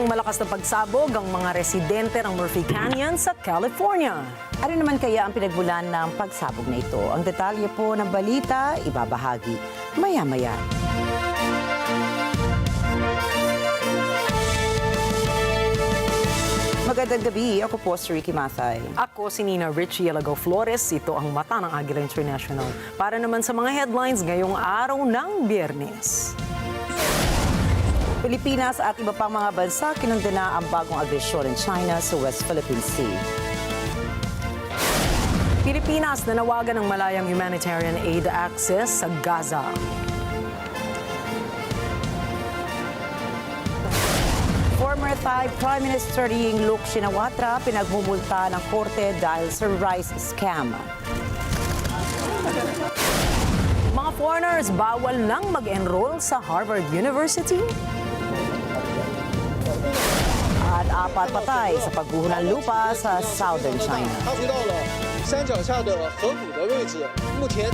malakas na pagsabog ang mga residente ng Murphy Canyon sa California. Ano naman kaya ang pinagmulan ng pagsabog na ito? Ang detalye po ng balita, ibabahagi maya-maya. Magandang gabi, ako po si Rikki Mathay. Ako si Rikki Alagao Flores, ito ang mata ng Agila International. Para naman sa mga headlines ngayong araw ng Biyernes. Pilipinas at iba pang mga bansa kinundena ang bagong agresyon ng China sa West Philippine Sea. Pilipinas nanawagan ng malayang humanitarian aid access sa Gaza. Former Thai Prime Minister Yingluck Shinawatra pinagmumulta ng korte dahil sa rice scam. Mga foreigners bawal nang mag-enroll sa Harvard University. At 4 patay sa pagguho ng lupa sa Southern China. 他回到了山脚下的河谷的位置，目前。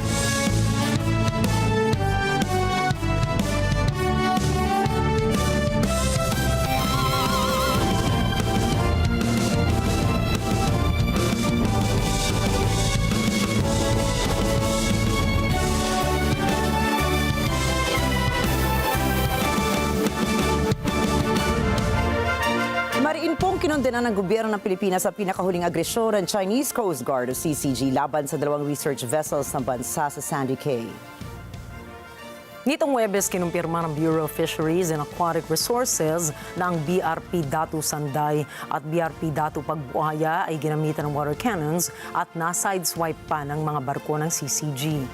Mariin pong kinondena ng gobyerno ng Pilipinas sa pinakahuling agresyon ng Chinese Coast Guard o CCG laban sa 2 research vessels ng bansa sa Sandy Cay. Nitong Huwebes, kinumpirma ng Bureau of Fisheries and Aquatic Resources na ang BRP Datu Sanday at BRP Datu Pagbuhaya ay ginamitan ng water cannons at na-sideswipe pa ng mga barko ng CCG.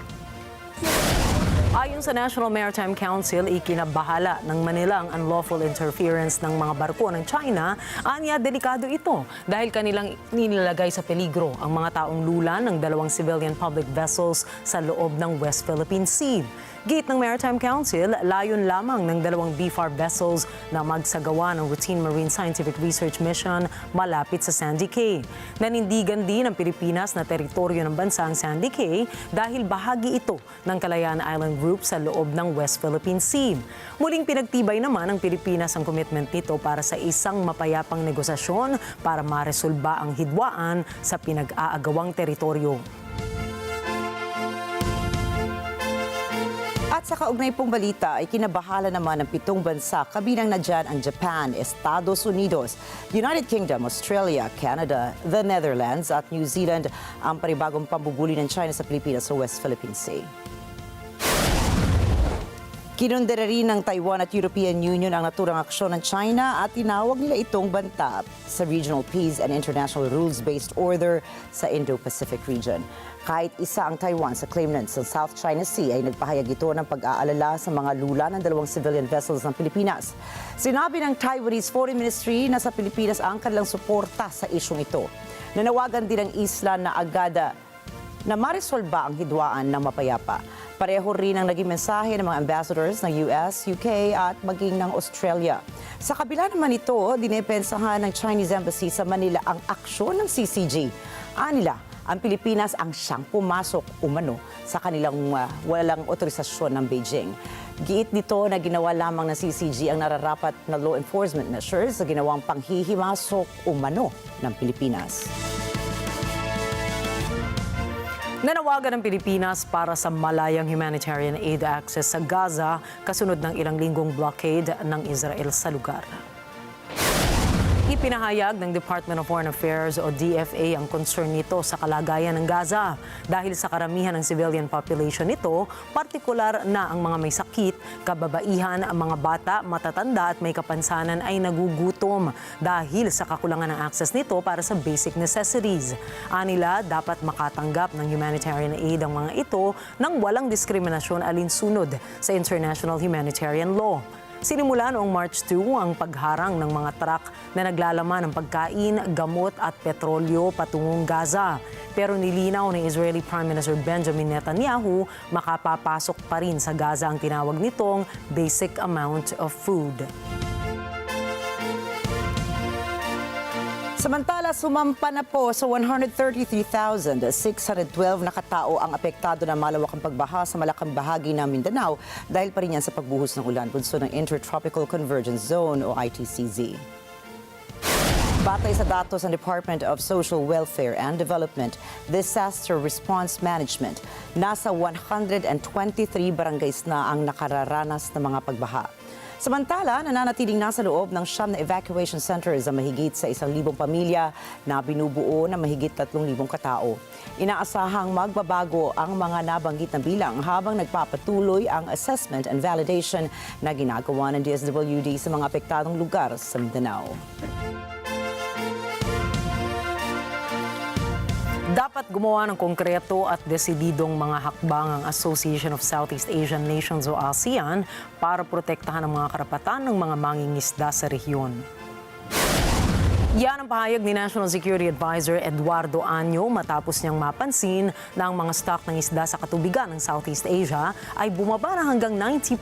Ayon sa National Maritime Council, ikinabahala ng Manila ang unlawful interference ng mga barko ng China. Anya, delikado ito dahil kanilang nilalagay sa peligro ang mga taong lulan ng 2 civilian public vessels sa loob ng West Philippine Sea. Gate ng Maritime Council, layon lamang ng 2 BFAR vessels na magsagawa ng routine marine scientific research mission malapit sa Sandy Cay. Nanindigan din ng Pilipinas na teritoryo ng bansa ang Sandy Cay dahil bahagi ito ng Kalayaan Island Group sa loob ng West Philippine Sea. Muling pinagtibay naman ng Pilipinas ang commitment nito para sa isang mapayapang negosasyon para maresolba ang hidwaan sa pinag-aagawang teritoryo. At sa kaugnay pong balita ay kinabahala naman ng 7 bansa, kabilang na dyan ang Japan, Estados Unidos, United Kingdom, Australia, Canada, the Netherlands at New Zealand ang panibagong pambubuli ng China sa Pilipinas sa West Philippine Sea. Kinundera rin ng Taiwan at European Union ang naturang aksyon ng China at tinawag nila itong banta sa regional peace and international rules-based order sa Indo-Pacific region. Kahit isa ang Taiwan sa claimants ng South China Sea ay nagpahayag ito ng pag-aalala sa mga lula ng 2 civilian vessels ng Pilipinas. Sinabi ng Taiwanese Foreign Ministry na sa Pilipinas ang kanilang suporta sa isyong ito. Nanawagan din ang isla na Agada na maresolba ang hidwaan ng mapayapa. Pareho rin ang naging mensahe ng mga ambassadors ng US, UK at maging ng Australia. Sa kabila naman ito, dinepensahan ng Chinese Embassy sa Manila ang aksyon ng CCG. Anila, ang Pilipinas ang siyang pumasok umano sa kanilang walang otorisasyon ng Beijing. Giit nito na ginawa lamang ng CCG ang nararapat na law enforcement measures sa ginawang panghihimasok umano ng Pilipinas. Nanawagan ng Pilipinas para sa malayang humanitarian aid access sa Gaza kasunod ng ilang linggong blockade ng Israel sa lugar. Ipinahayag ng Department of Foreign Affairs o DFA ang concern nito sa kalagayan ng Gaza dahil sa karamihan ng civilian population nito, partikular na ang mga may sakit, kababaihan, ang mga bata, matatanda at may kapansanan ay nagugutom dahil sa kakulangan ng access nito para sa basic necessities. Anila, dapat makatanggap ng humanitarian aid ang mga ito nang walang diskriminasyon alinsunod sa international humanitarian law. Sinimula noong March 2 ang pagharang ng mga truck na naglalaman ng pagkain, gamot at petrolyo patungong Gaza. Pero nilinaw ni Israeli Prime Minister Benjamin Netanyahu, makapapasok pa rin sa Gaza ang tinawag nitong basic amount of food. Samantala, sumampa na po sa 133,612 na katao ang apektado ng malawakang pagbaha sa malakang bahagi ng Mindanao dahil pa rin yan sa pagbuhos ng ulan bunso ng Intertropical Convergence Zone o ITCZ. Batay sa datos ng Department of Social Welfare and Development, Disaster Response Management, nasa 123 barangays na ang nakararanas ng mga pagbaha. Samantala, nananatiling nasa loob ng 9 na evacuation centers ang mahigit sa 1,000 pamilya na binubuo ng mahigit 3,000 katao. Inaasahang magbabago ang mga nabanggit na bilang habang nagpapatuloy ang assessment and validation na ginagawa ng DSWD sa mga apektadong lugar sa Mindanao. Dapat gumawa ng konkreto at desididong mga hakbang ang Association of Southeast Asian Nations o ASEAN para protektahan ang mga karapatan ng mga mangingisda sa rehiyon. Yan ang pahayag ni National Security Advisor Eduardo Año matapos niyang mapansin na ang mga stock ng isda sa katubigan ng Southeast Asia ay bumaba na hanggang 90%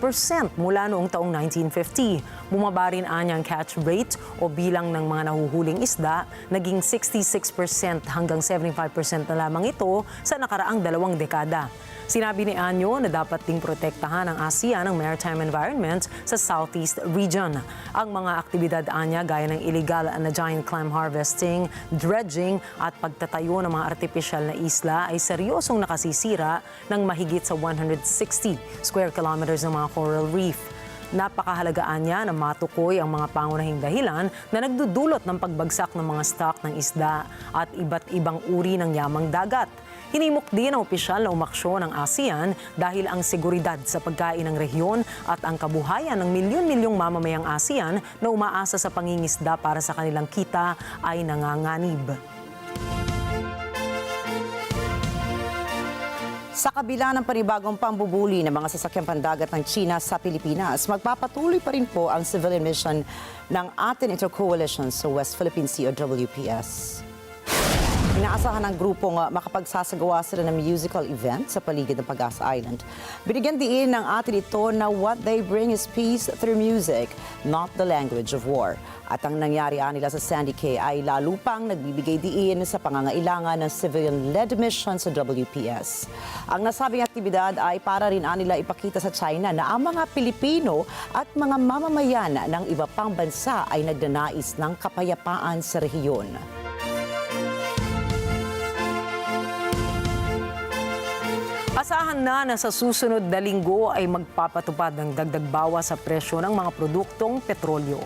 mula noong taong 1950. Bumaba rin anya ang catch rate o bilang ng mga nahuhuling isda, naging 66% hanggang 75% na lamang ito sa nakaraang 2 dekada. Sinabi ni Año na dapat ding protektahan ng ASEAN ang maritime environment sa Southeast region. Ang mga aktibidad anya gaya ng illegal na giant clam harvesting, dredging at pagtatayo ng mga artificial na isla ay seryosong nakasisira ng mahigit sa 160 square kilometers ng mga coral reef. Napakahalagaan niya na matukoy ang mga pangunahing dahilan na nagdudulot ng pagbagsak ng mga stock ng isda at iba't ibang uri ng yamang dagat. Hinimok din ang opisyal na umaksyon ng ASEAN dahil ang seguridad sa pagkain ng rehiyon at ang kabuhayan ng milyon-milyong mamamayang ASEAN na umaasa sa pangingisda para sa kanilang kita ay nanganganib. Sa kabila ng panibagong pambubuli ng mga sasakyang pandagat ng China sa Pilipinas, magpapatuloy pa rin po ang civilian mission ng ating intercoalition sa West Philippine Sea o WPS. Inaasahan ng grupong makapagsasagawa sila ng musical event sa paligid ng Pag-asa Island. Binigyan diin ng atin ito na what they bring is peace through music, not the language of war. At ang nangyari nila sa Sandy Cay ay lalo pang nagbibigay diin sa pangangailangan ng civilian-led mission sa WPS. Ang nasabing aktibidad ay para rin nila ipakita sa China na ang mga Pilipino at mga mamamayan ng iba pang bansa ay nagnanais ng kapayapaan sa rehiyon. Asahan na sa susunod na linggo ay magpapatupad ng dagdag bawas sa presyo ng mga produktong petrolyo.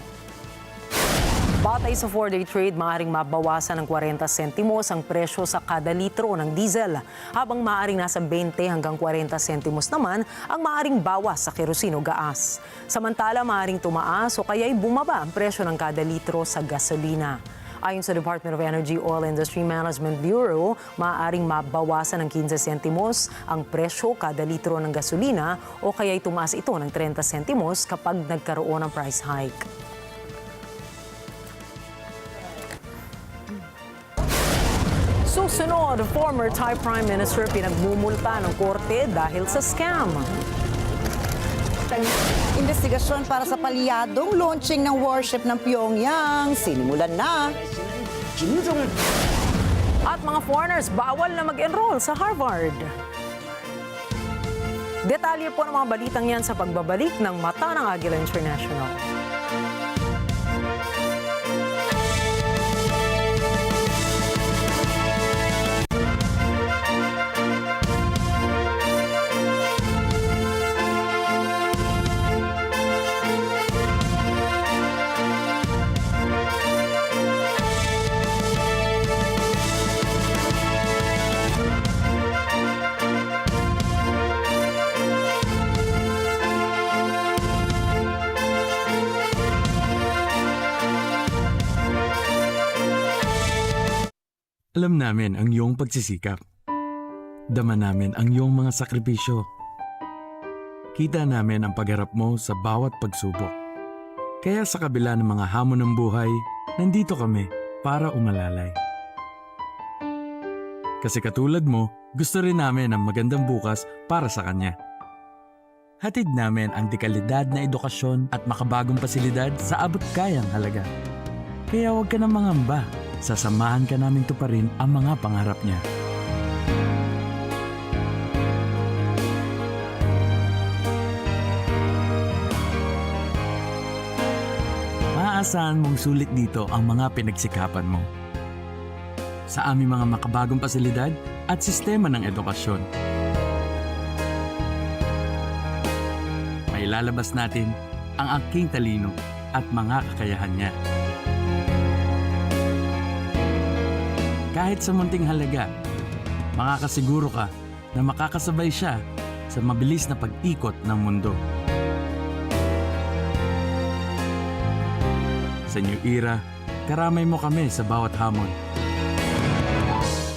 Batay sa 4-day trade, maaaring mabawasan ng 40 sentimos ang presyo sa kada litro ng diesel, habang maaaring nasa 20 hanggang 40 sentimos naman ang maaaring bawas sa kerosene o gaas. Samantala, maaaring tumaas o kaya'y bumaba ang presyo ng kada litro sa gasolina. Ayon sa Department of Energy Oil Industry Management Bureau, maaaring mabawasan ng 15 sentimos ang presyo kada litro ng gasolina o kaya'y tumaas ito ng 30 sentimos kapag nagkaroon ng price hike. Susunod, former Thai Prime Minister pinagmumulta ng korte dahil sa scam. Investigasyon para sa palyadong launching ng warship ng Pyongyang sinimulan na. At mga foreigners, bawal na mag-enroll sa Harvard. Detalye po ng mga balitang yan sa pagbabalik ng Mata ng Agila International. Alam namin ang iyong pagsisikap. Dama namin ang iyong mga sakripisyo. Kita namin ang pagharap mo sa bawat pagsubok. Kaya sa kabila ng mga hamon ng buhay, nandito kami para umalalay. Kasi katulad mo, gusto rin namin ang magandang bukas para sa kanya. Hatid namin ang dekalidad na edukasyon at makabagong pasilidad sa abot kayang halaga. Kaya huwag ka na mangamba. Sasamahan ka namin tuparin ang mga pangarap niya. Inaasahan mong sulit dito ang mga pinagsikapan mo. Sa aming mga makabagong pasilidad at sistema ng edukasyon. Mailalabas natin ang aking talino at mga kakayahan niya. Kahit sa munting halaga, makakasiguro ka na makakasabay siya sa mabilis na pag-ikot ng mundo. Sa New Era, karamay mo kami sa bawat hamon.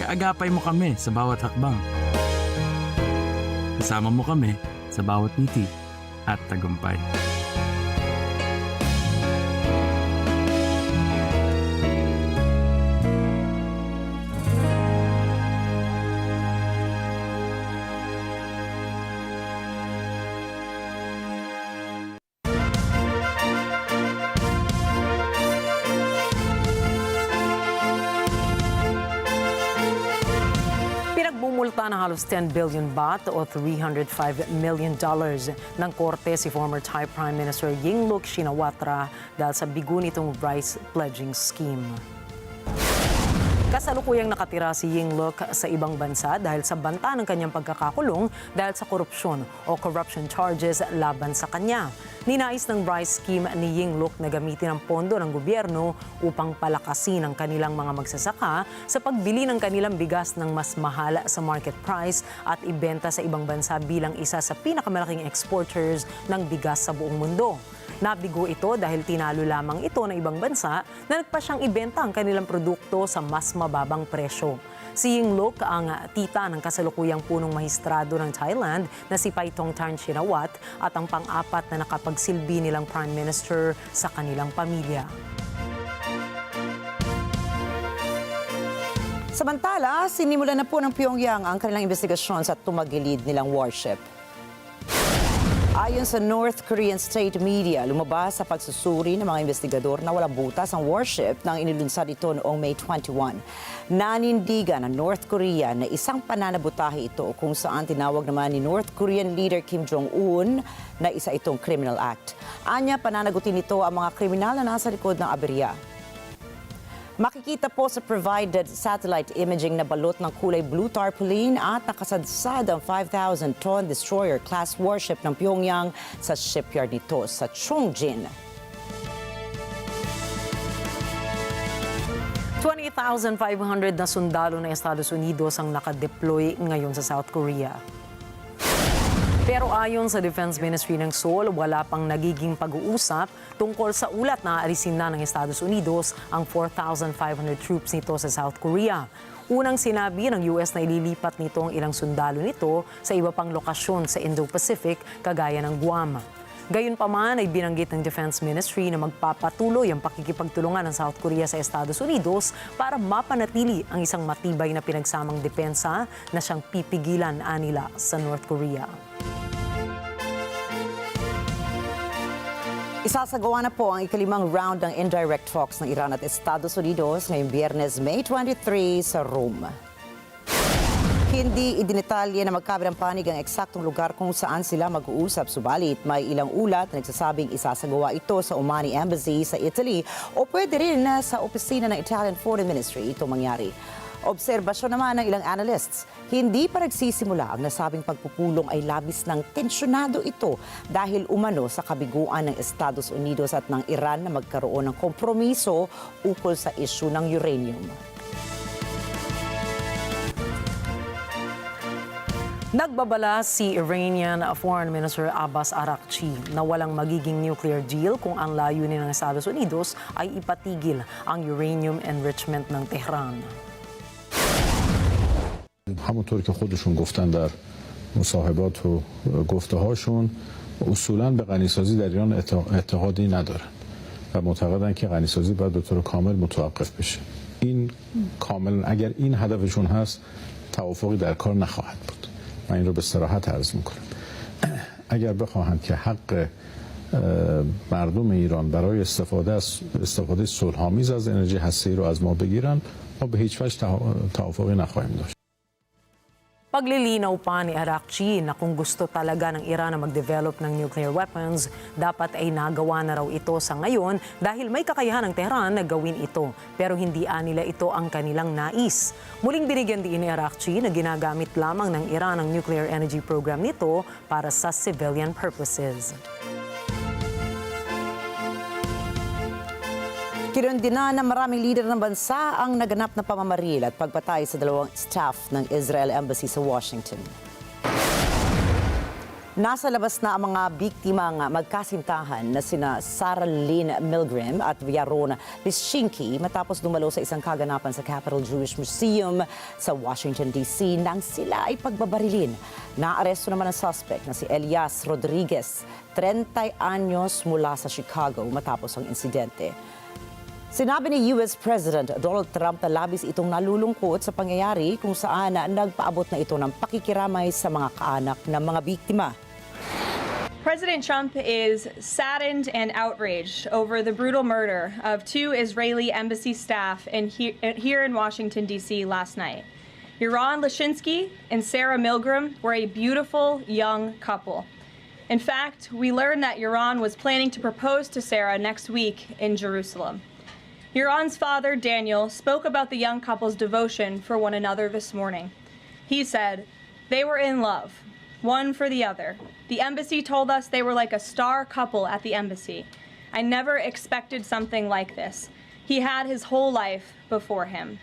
Kaagapay mo kami sa bawat hakbang. Kasama mo kami sa bawat ngiti at tagumpay. Pinagbumulta ng halos 10 billion baht o $305 million ng korte si former Thai Prime Minister Yingluck Shinawatra dahil sa bigo nitong rice pledging scheme. Kasalukuyang nakatira si Yingluck sa ibang bansa dahil sa banta ng kanyang pagkakakulong dahil sa korupsyon o corruption charges laban sa kanya. Ninais ng rice scheme ni Yingluck na gamitin ang pondo ng gobyerno upang palakasin ang kanilang mga magsasaka sa pagbili ng kanilang bigas ng mas mahal sa market price at ibenta sa ibang bansa bilang isa sa pinakamalaking exporters ng bigas sa buong mundo. Nabigo ito dahil tinalo lamang ito ng ibang bansa na nagpa siyang ibenta ang kanilang produkto sa mas mababang presyo. Si Yingluck ang tita ng kasalukuyang punong mahistrado ng Thailand na si Paitongtarn Shinawat at ang pang-apat na nakapagsilbi nilang Prime Minister sa kanilang pamilya. Samantala, sinimulan na po ng Pyongyang ang kanilang investigasyon sa tumagilid nilang warship. Ayon sa North Korean state media, lumabas sa pagsusuri ng mga investigador na walang butas ang warship nang inilunsad ito noong May 21. Nanindigan ng North Korea na isang pananabutahe ito kung saan tinawag naman ni North Korean leader Kim Jong-un na isa itong criminal act. Anya, pananagutin nito ang mga kriminal na nasa likod ng aberya. Makikita po sa provided satellite imaging na balot ng kulay blue tarpaulin at nakasadsad ang 5,000-ton destroyer-class warship ng Pyongyang sa shipyard nito sa Chongjin. 20,500 na sundalo ng Estados Unidos ang nakadeploy ngayon sa South Korea. Pero ayon sa Defense Ministry ng Seoul, wala pang nagiging pag-uusap tungkol sa ulat na aalisin na ng Estados Unidos ang 4,500 troops nito sa South Korea. Unang sinabi ng US na ililipat nito ang ilang sundalo nito sa iba pang lokasyon sa Indo-Pacific kagaya ng Guam. Gayunpaman ay binanggit ng Defense Ministry na magpapatuloy ang pakikipagtulungan ng South Korea sa Estados Unidos para mapanatili ang isang matibay na pinagsamang depensa na siyang pipigilan anila sa North Korea. Isasagawa na po ang ikalimang round ng indirect talks ng Iran at Estados Unidos ngayong Biyernes, May 23 sa Rome. Hindi idinetalye na magkabilang panig ang eksaktong lugar kung saan sila mag-uusap. Subalit, may ilang ulat na nagsasabing isasagawa ito sa Omani Embassy sa Italy o pwede rin na sa opisina ng Italian Foreign Ministry ito mangyari. Obserbasyon naman ng ilang analysts, hindi pa nagsisimula ang nasabing pagpupulong ay labis ng tensyonado ito dahil umano sa kabiguan ng Estados Unidos at ng Iran na magkaroon ng kompromiso ukol sa isyu ng uranium. Nagbabala si Iranian Foreign Minister Abbas Araghchi na walang magiging nuclear deal kung ang layunin ng Estados Unidos ay ipatigil ang uranium enrichment ng Tehran. همونطور که خودشون گفتن در مصاحبات و گفته هاشون اصولاً به غنیسازی در ایران اعتقادی ندارن و معتقدن که غنیسازی باید به طور کامل متوقف بشه. این کاملا اگر این هدفشون هست توافقی در کار نخواهد بود. من این رو به صراحت عرض میکنم. اگر بخواهند که حق مردم ایران برای استفاده صلح‌آمیز از انرژی هسته‌ای رو از ما بگیرن ما به هیچ وجه توافقی نخواهیم داشت. Paglilinaw pa ni Rikki na kung gusto talaga ng Iran na mag-develop ng nuclear weapons, dapat ay nagawa na raw ito sa ngayon dahil may kakayahan ng Tehran na gawin ito. Pero hindi nila ito ang kanilang nais. Muling binigyan din ni Rikki na ginagamit lamang ng Iran ang nuclear energy program nito para sa civilian purposes. Kinundina na maraming leader ng bansa ang naganap na pamamaril at pagpatay sa dalawang staff ng Israel Embassy sa Washington. Nasa labas na ang mga biktimang magkasintahan na sina Sarah Lynn Milgram at Yaron Rikki matapos dumalo sa isang kaganapan sa Capitol Jewish Museum sa Washington, D.C. nang sila ay pagbabarilin. Naaresto naman ang suspect na si Elias Rodriguez, 30 anyos mula sa Chicago matapos ang insidente. Sinabi ni U.S. President Donald Trump na labis itong nalulungkot sa pangyayari kung saan nagpaabot na ito ng pakikiramay sa mga kaanak ng mga biktima. President Trump is saddened and outraged over the brutal murder of 2 Israeli embassy staff here in Washington, D.C. last night. Yaron Lashinsky and Sarah Milgram were a beautiful young couple. In fact, we learned that Yaron was planning to propose to Sarah next week in Jerusalem. Yaron's father, Daniel, spoke about the young couple's devotion for one another this morning. He said, "They were in love, one for the other. The embassy told us they were like a star couple at the embassy. I never expected something like this. He had his whole life before him."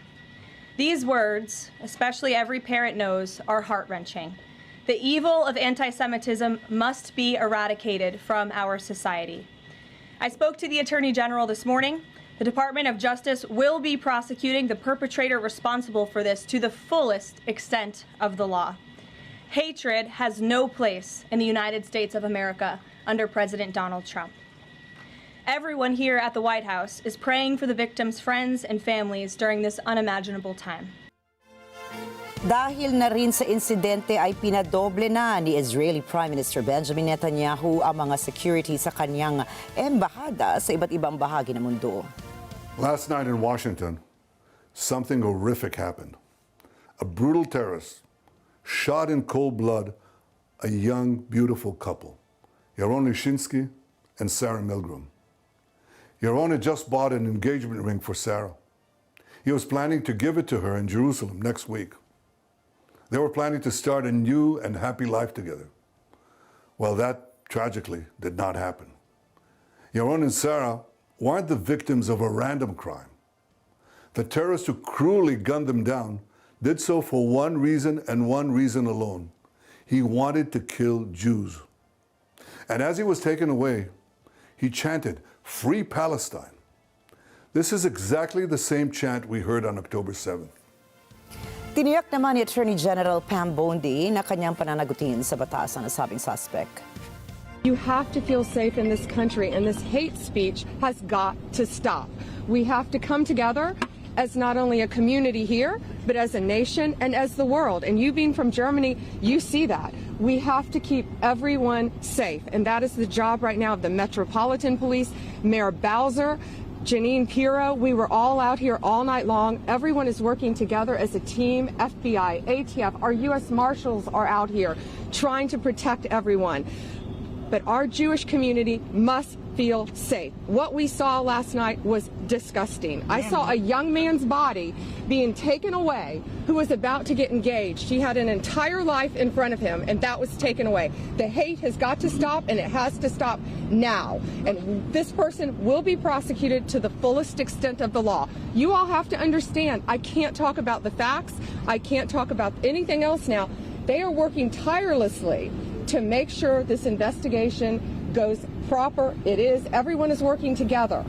These words, especially every parent knows, are heart-wrenching. The evil of anti-Semitism must be eradicated from our society. I spoke to the Attorney General this morning. The Department of Justice will be prosecuting the perpetrator responsible for this to the fullest extent of the law. Hatred has no place in the United States of America under President Donald Trump. Everyone here at the White House is praying for the victims' friends and families during this unimaginable time. Dahil na rin sa insidente ay pinadoble na ni Israeli Prime Minister Benjamin Netanyahu ang mga security sa kanyang embahada sa iba't ibang bahagi ng mundo. Last night in Washington, something horrific happened. A brutal terrorist shot in cold blood a young, beautiful couple, Yaron Lashinsky and Sarah Milgram. Yaron had just bought an engagement ring for Sarah. He was planning to give it to her in Jerusalem next week. They were planning to start a new and happy life together. Well, that tragically did not happen. Yaron and Sarah weren't the victims of a random crime. The terrorist who cruelly gunned them down did so for one reason and one reason alone. He wanted to kill Jews. And as he was taken away, he chanted, "Free Palestine." This is exactly the same chant we heard on October 7th. Tiniyak naman ni Attorney General Pam Bondi na kanyang pananagutin sa batas ang nasabing suspect. You have to feel safe in this country, and this hate speech has got to stop. We have to come together as not only a community here, but as a nation and as the world. And you being from Germany, you see that. We have to keep everyone safe, and that is the job right now of the Metropolitan Police, Mayor Bowser, Janine Pirro. We were all out here all night long. Everyone is working together as a team. FBI, ATF, our U.S. Marshals are out here trying to protect everyone. But our Jewish community must feel safe. What we saw last night was disgusting. I saw a young man's body being taken away who was about to get engaged. He had an entire life in front of him, and that was taken away. The hate has got to stop, and it has to stop now. And this person will be prosecuted to the fullest extent of the law. You all have to understand, I can't talk about the facts. I can't talk about anything else now. They are working tirelessly to make sure this investigation goes proper. It is. Everyone is working together.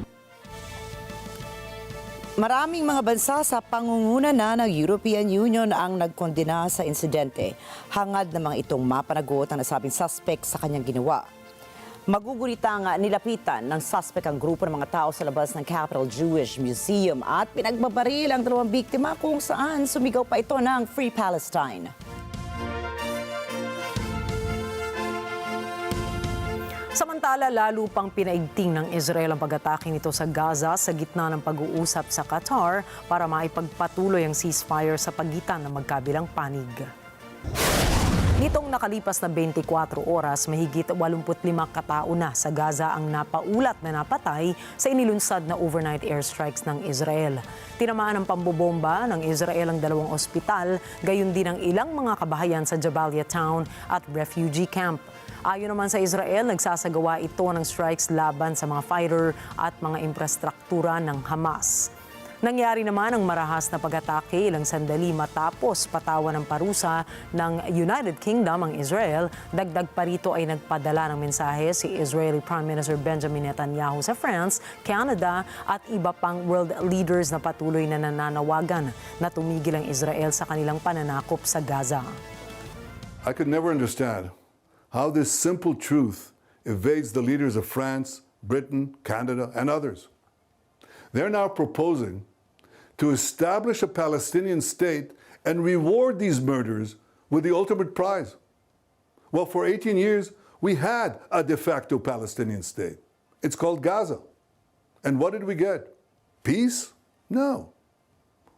Maraming mga bansa sa pangunguna na ng European Union ang nagkondena sa insidente. Hangad namang itong mapanagot ang nasabing suspect sa kanyang ginawa. Maguguritang nilapitan ng suspect ang grupo ng mga tao sa labas ng Capitol Jewish Museum at pinagbabaril ang dalawang biktima kung saan sumigaw pa ito ng Free Palestine. Samantala, lalo pang pinaigting ng Israel ang pag-atake nito sa Gaza sa gitna ng pag-uusap sa Qatar para maipagpatuloy ang ceasefire sa pagitan ng magkabilang panig. Nitong nakalipas na 24 oras, mahigit 85 katao na sa Gaza ang napaulat na napatay sa inilunsad na overnight airstrikes ng Israel. Tinamaan ng pambobomba ng Israel ang 2 ospital, gayon din ang ilang mga kabahayan sa Jabalia Town at refugee camp. Ayon naman sa Israel, nagsasagawa ito ng strikes laban sa mga fighter at mga infrastruktura ng Hamas. Nangyari naman ang marahas na pag-atake ilang sandali matapos patawan ng parusa ng United Kingdom ang Israel. Dagdag pa rito ay nagpadala ng mensahe si Israeli Prime Minister Benjamin Netanyahu sa France, Canada at iba pang world leaders na patuloy na nananawagan na tumigil ang Israel sa kanilang pananakop sa Gaza. I could never understand how this simple truth evades the leaders of France, Britain, Canada, and others. They're now proposing to establish a Palestinian state and reward these murderers with the ultimate prize. Well, for 18 years, we had a de facto Palestinian state. It's called Gaza. And what did we get? Peace? No.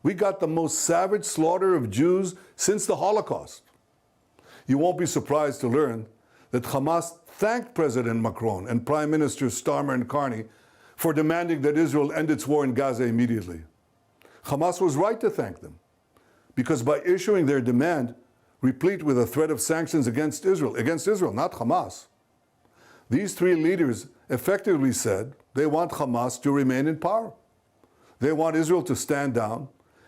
We got the most savage slaughter of Jews since the Holocaust. You won't be surprised to learn that Hamas thanked President Macron and Prime Minister Starmer and Carney for demanding that Israel end its war in Gaza immediately. Hamas was right to thank them, because by issuing their demand, replete with a threat of sanctions against Israel, not Hamas, these 3 leaders effectively said they want Hamas to remain in power. They want Israel to stand down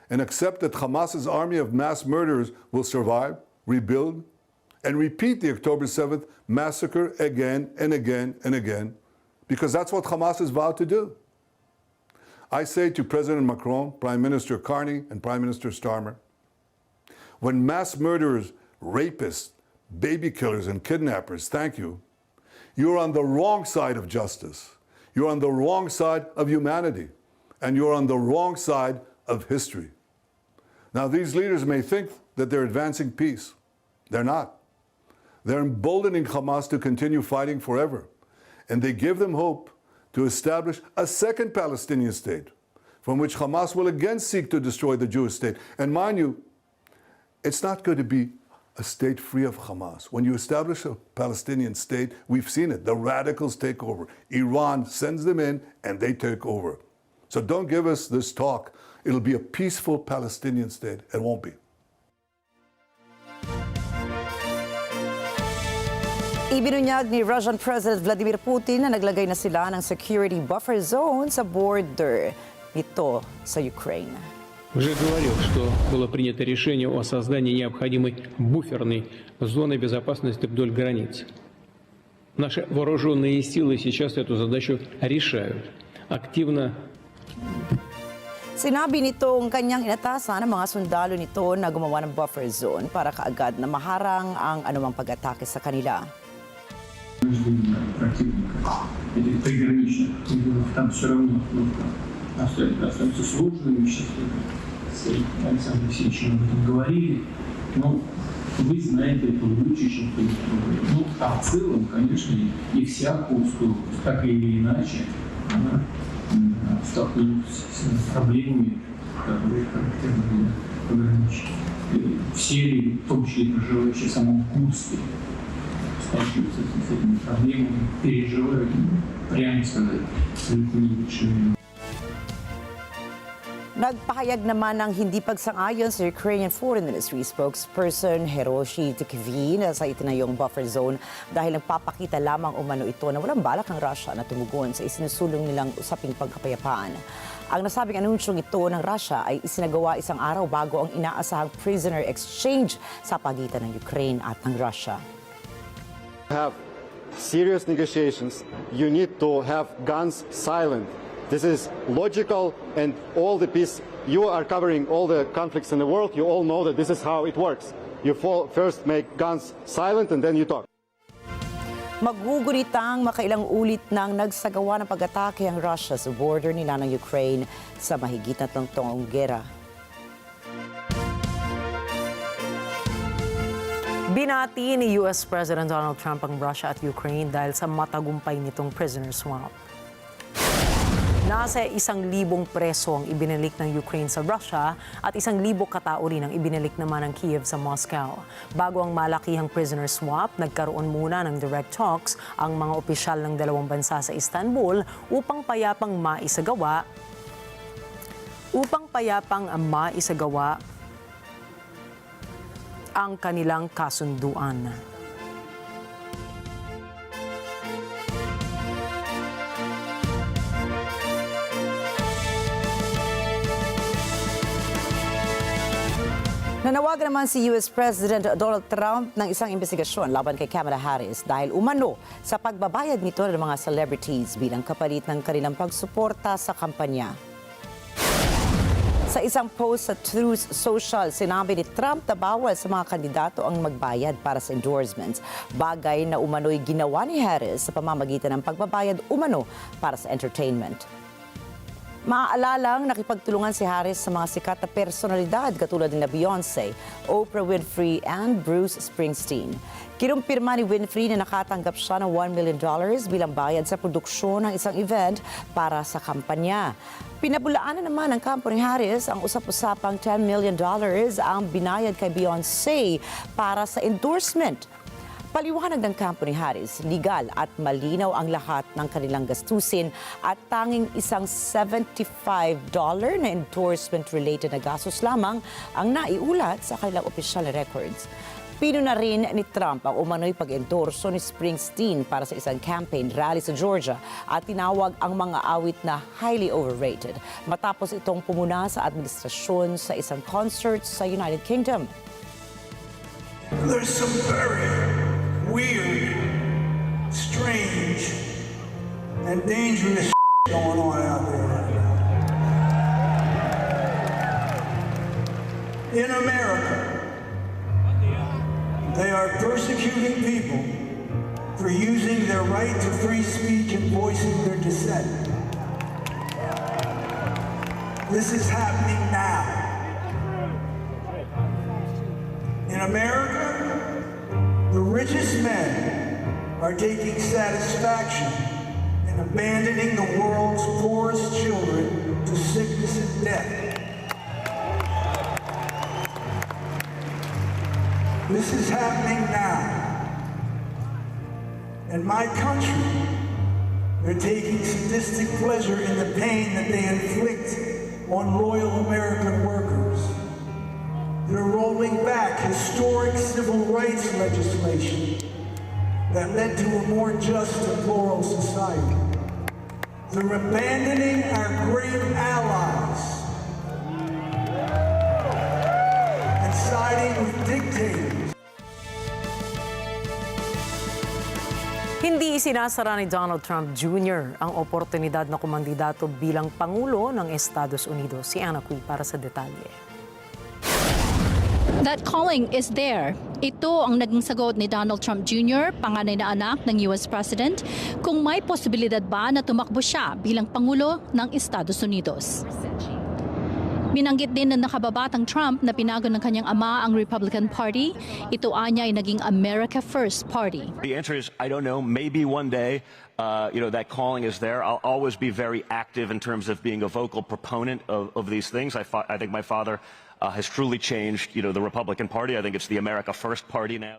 and accept that Hamas's army of mass murderers will survive, rebuild, and repeat the October 7th massacre again and again and again, because that's what Hamas has vowed to do. I say to President Macron, Prime Minister Carney, and Prime Minister Starmer, when mass murderers, rapists, baby killers, and kidnappers thank you, you're on the wrong side of justice. You're on the wrong side of humanity. And you're on the wrong side of history. Now, these leaders may think that they're advancing peace. They're not. They're emboldening Hamas to continue fighting forever. And they give them hope to establish a second Palestinian state, from which Hamas will again seek to destroy the Jewish state. And mind you, it's not going to be a state free of Hamas. When you establish a Palestinian state, we've seen it. The radicals take over. Iran sends them in, and they take over. So don't give us this talk. It'll be a peaceful Palestinian state. It won't be. Ibinunyag ni Russian President Vladimir Putin na naglagay na sila ng security buffer zone sa border nito sa Ukraine. Уже говорил, что было принято решение о создании необходимой буферной зоны безопасности вдоль границ. Наши вооруженные силы сейчас эту задачу решают. Активно. Sinabi nitong kanyang inatasan ng mga sundalo nito na gumawa ng buffer zone para kaagad na maharang ang anumang pag-atake sa kanila. Противника, этих приграничных регионов, там все равно остаются сложными сейчас. С Александром Алексеевичем об этом говорили. Но вы знаете это лучше, чем кто-нибудь другой. Ну, а в целом, конечно, и вся Курская область, так или иначе, она столкнулась с проблемами, которые характерны для пограничья. Все, в том числе и проживающие в самом Курске, сталкиваются с этими проблемами, переживают, прямо сказать, абсолютно не лучшими. Nagpahayag naman ng hindi pagsang-ayon sa Ukrainian Foreign Ministry spokesperson Hiroshi Tukivy na sa itinayong buffer zone dahil nagpapakita lamang umano ito na walang balak ng Russia na tumugon sa isinusulong nilang usaping pagkapayapaan. Ang nasabing anunsyong ito ng Russia ay isinagawa isang araw bago ang inaasahang prisoner exchange sa pagitan ng Ukraine at ng Russia. Have serious negotiations, you need to have guns silent. This is logical, and all the peace, you are covering all the conflicts in the world, you all know that this is how it works. You first make guns silent and then you talk. Magugunitang makailang ulit nang nagsagawa ng pag-atake ang Russia sa border nila ng Ukraine sa mahigit na taong gera. Binati ni US President Donald Trump ang Russia at Ukraine dahil sa matagumpay nitong prisoner swap. Nasa 1,000 preso ang ibinalik ng Ukraine sa Russia at 1,000 katao rin ang ibinalik naman ng Kiev sa Moscow. Bago ang malakihang prisoner swap, nagkaroon muna ng direct talks ang mga opisyal ng dalawang bansa sa Istanbul upang payapang maisagawa ang kanilang kasunduan. Nanawagan naman si US President Donald Trump ng isang investigasyon laban kay Kamala Harris dahil umano sa pagbabayad nito ng mga celebrities bilang kapalit ng kanilang pagsuporta sa kampanya. Sa isang post sa Truth Social, sinabi ni Trump na bawal sa mga kandidato ang magbayad para sa endorsements, bagay na umano'y ginawa ni Harris sa pamamagitan ng pagbabayad umano para sa entertainment. Maaalalang nakipagtulungan si Harris sa mga sikat na personalidad katulad ni Beyonce, Oprah Winfrey and Bruce Springsteen. Kinumpirma ni Winfrey na nakatanggap siya ng $1 million bilang bayad sa produksyon ng isang event para sa kampanya. Pinabulaanan naman ng kampo ni Harris ang usap-usapang $10 million ang binayad kay Beyonce para sa endorsement. Paliwanag ng kampo ni Harris, legal at malinaw ang lahat ng kanilang gastusin at tanging isang $75 na endorsement-related na gastos lamang ang naiulat sa kanilang opisyal na records. Pinuna rin ni Trump ang umano'y pag-endorso ni Springsteen para sa isang campaign rally sa Georgia at tinawag ang mga awit na highly overrated matapos itong pumuna sa administrasyon sa isang concert sa United Kingdom. There's some very weird, strange, and dangerous going on out there right now. In America, they are persecuting people for using their right to free speech and voicing their dissent. This is happening now. In America, the richest men are taking satisfaction in abandoning the world's poorest children to sickness and death. This is happening now. In my country, they're taking sadistic pleasure in the pain that they inflict on loyal American workers. They're rolling back historic civil rights legislation that led to a more just and plural society. They're abandoning our great allies and siding with dictators. Hindi isinasara ni Donald Trump Jr. ang oportunidad na kumandidato bilang Pangulo ng Estados Unidos. Si Ana Cui para sa detalye. That calling is there. Ito ang naging sagot ni Donald Trump Jr., panganay na anak ng US President, kung may posibilidad ba na tumakbo siya bilang Pangulo ng Estados Unidos. Binanggit din ng nakababatang Trump na pinago ng kanyang ama ang Republican Party. Ito anya ay naging America First Party. The answer is, I don't know, maybe one day, that calling is there. I'll always be very active in terms of being a vocal proponent of these things. I think my father has truly changed, the Republican Party. I think it's the America First Party now.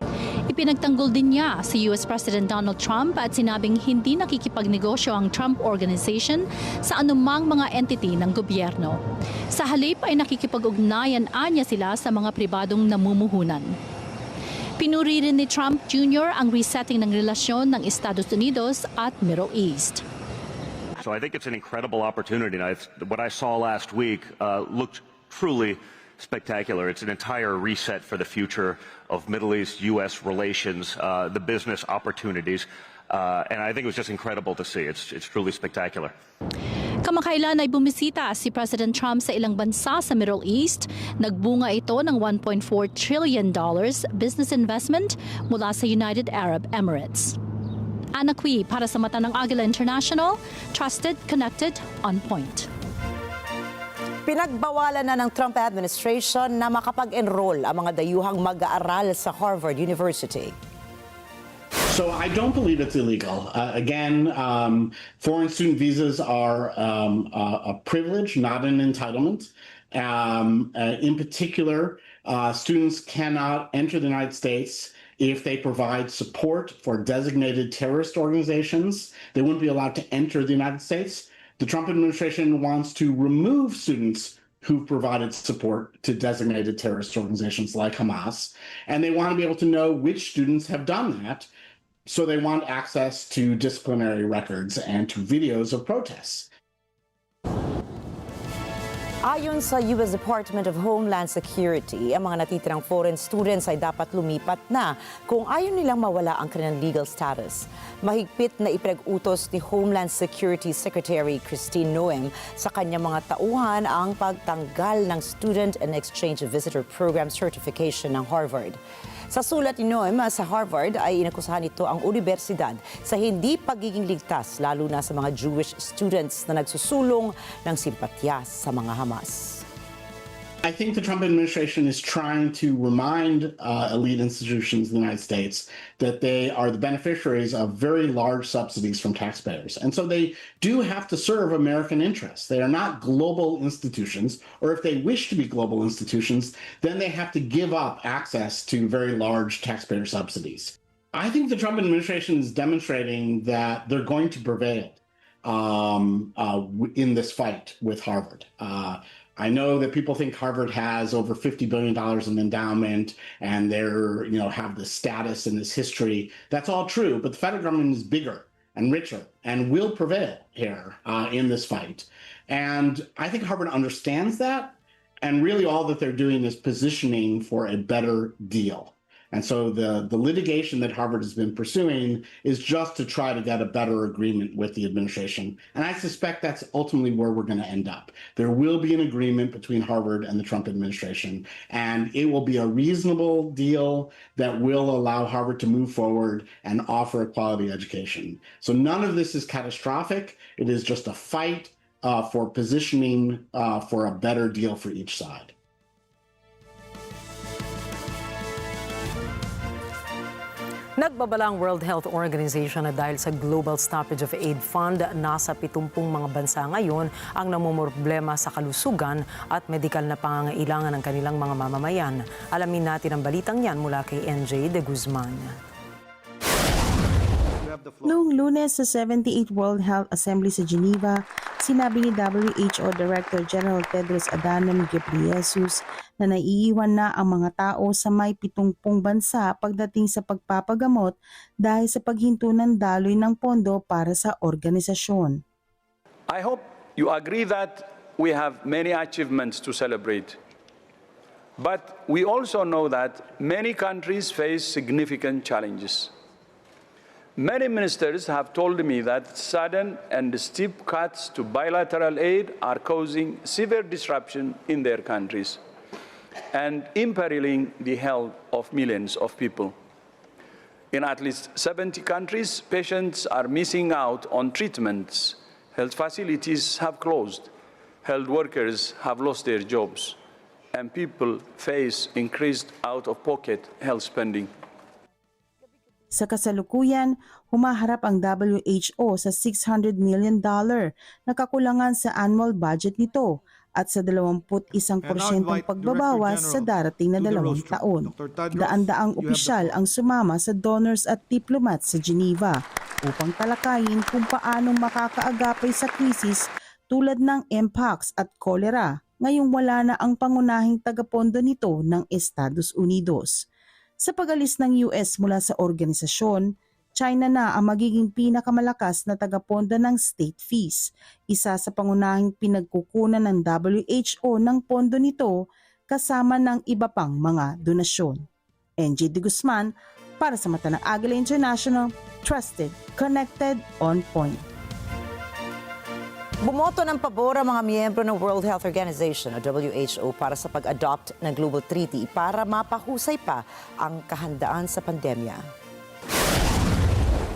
Ipinagtanggol din niya si US President Donald Trump at sinabing hindi nakikipagnegosyo ang Trump Organization sa anumang mga entity ng gobyerno. Sa halip ay nakikipag-ugnayan anya sila sa mga pribadong namumuhunan. Pinuri rin ni Trump Jr. ang resetting ng relasyon ng Estados Unidos at Middle East. So I think it's an incredible opportunity. What I saw last week looked truly spectacular. It's an entire reset for the future of Middle East-U.S. relations, the business opportunities, and I think it was just incredible to see. It's truly spectacular. Kamakailan ay bumisita si President Trump sa ilang bansa sa Middle East. Nagbunga ito ng $1.4 trillion business investment mula sa United Arab Emirates. Ana Cui para sa mata ng Agila International, trusted, connected, on point. Pinagbawalan na ng Trump administration na makapag-enroll ang mga dayuhang mag-aaral sa Harvard University. So I don't believe it's illegal. Again, foreign student visas are a privilege, not an entitlement. In particular, students cannot enter the United States if they provide support for designated terrorist organizations. They wouldn't be allowed to enter the United States. The Trump administration wants to remove students who've provided support to designated terrorist organizations like Hamas, and they want to be able to know which students have done that. So they want access to disciplinary records and to videos of protests. Ayon sa U.S. Department of Homeland Security, ang mga natitirang foreign students ay dapat lumipat na kung ayaw nilang mawala ang kanilang legal status. Mahigpit na ipinag-utos ni Homeland Security Secretary Christine Noem sa kanyang mga tauhan ang pagtanggal ng Student and Exchange Visitor Program certification ng Harvard. Sa sulat ni Noem sa Harvard ay inakusahan ito ang universidad sa hindi pagiging ligtas lalo na sa mga Jewish students na nagsusulong ng simpatya sa mga Hamas. I think the Trump administration is trying to remind elite institutions in the United States that they are the beneficiaries of very large subsidies from taxpayers. And so they do have to serve American interests. They are not global institutions, or if they wish to be global institutions, then they have to give up access to very large taxpayer subsidies. I think the Trump administration is demonstrating that they're going to prevail in this fight with Harvard. I know that people think Harvard has over $50 billion in endowment and they're, have this status and this history. That's all true, but the federal government is bigger and richer and will prevail here in this fight. And I think Harvard understands that, and really all that they're doing is positioning for a better deal. And so the litigation that Harvard has been pursuing is just to try to get a better agreement with the administration. And I suspect that's ultimately where we're going to end up. There will be an agreement between Harvard and the Trump administration, and it will be a reasonable deal that will allow Harvard to move forward and offer a quality education. So none of this is catastrophic. It is just a fight for positioning for a better deal for each side. Nagbabala ang World Health Organization na dahil sa Global Stoppage of Aid Fund, nasa 70 mga bansa ngayon ang namumroblema sa kalusugan at medikal na pangangailangan ng kanilang mga mamamayan. Alamin natin ang balitang yan mula kay NJ de Guzman. Noong Lunes sa 78th World Health Assembly sa Geneva, sinabi ni WHO Director General Tedros Adhanom Ghebreyesus na naiiwan na ang mga tao sa may 70 bansa pagdating sa pagpapagamot dahil sa paghinto ng daloy ng pondo para sa organisasyon. I hope you agree that we have many achievements to celebrate. But we also know that many countries face significant challenges. Many ministers have told me that sudden and steep cuts to bilateral aid are causing severe disruption in their countries and imperiling the health of millions of people. In at least 70 countries, patients are missing out on treatments. Health facilities have closed. Health workers have lost their jobs. And people face increased out-of-pocket health spending. Sa kasalukuyan, humaharap ang WHO sa $600 million na kakulangan sa annual budget nito at sa 21% pagbabawas sa darating na 2 taon. Daan-daang opisyal ang sumama sa donors at diplomats sa Geneva upang talakayin kung paanong makakaagapay sa krisis tulad ng mpox at kolera ngayong wala na ang pangunahing tagapondo nito ng Estados Unidos. Sa pag-alis ng US mula sa organisasyon, China na ang magiging pinakamalakas na tagapondo ng state fees, isa sa pangunahing pinagkukunan ng WHO ng pondo nito kasama ng iba pang mga donasyon. NJ de Guzman para sa mata ng Agila International, trusted, connected, on point. Bumoto ng pabor ang mga miyembro ng World Health Organization o WHO para sa pag-adopt ng Global Treaty para mapahusay pa ang kahandaan sa pandemya.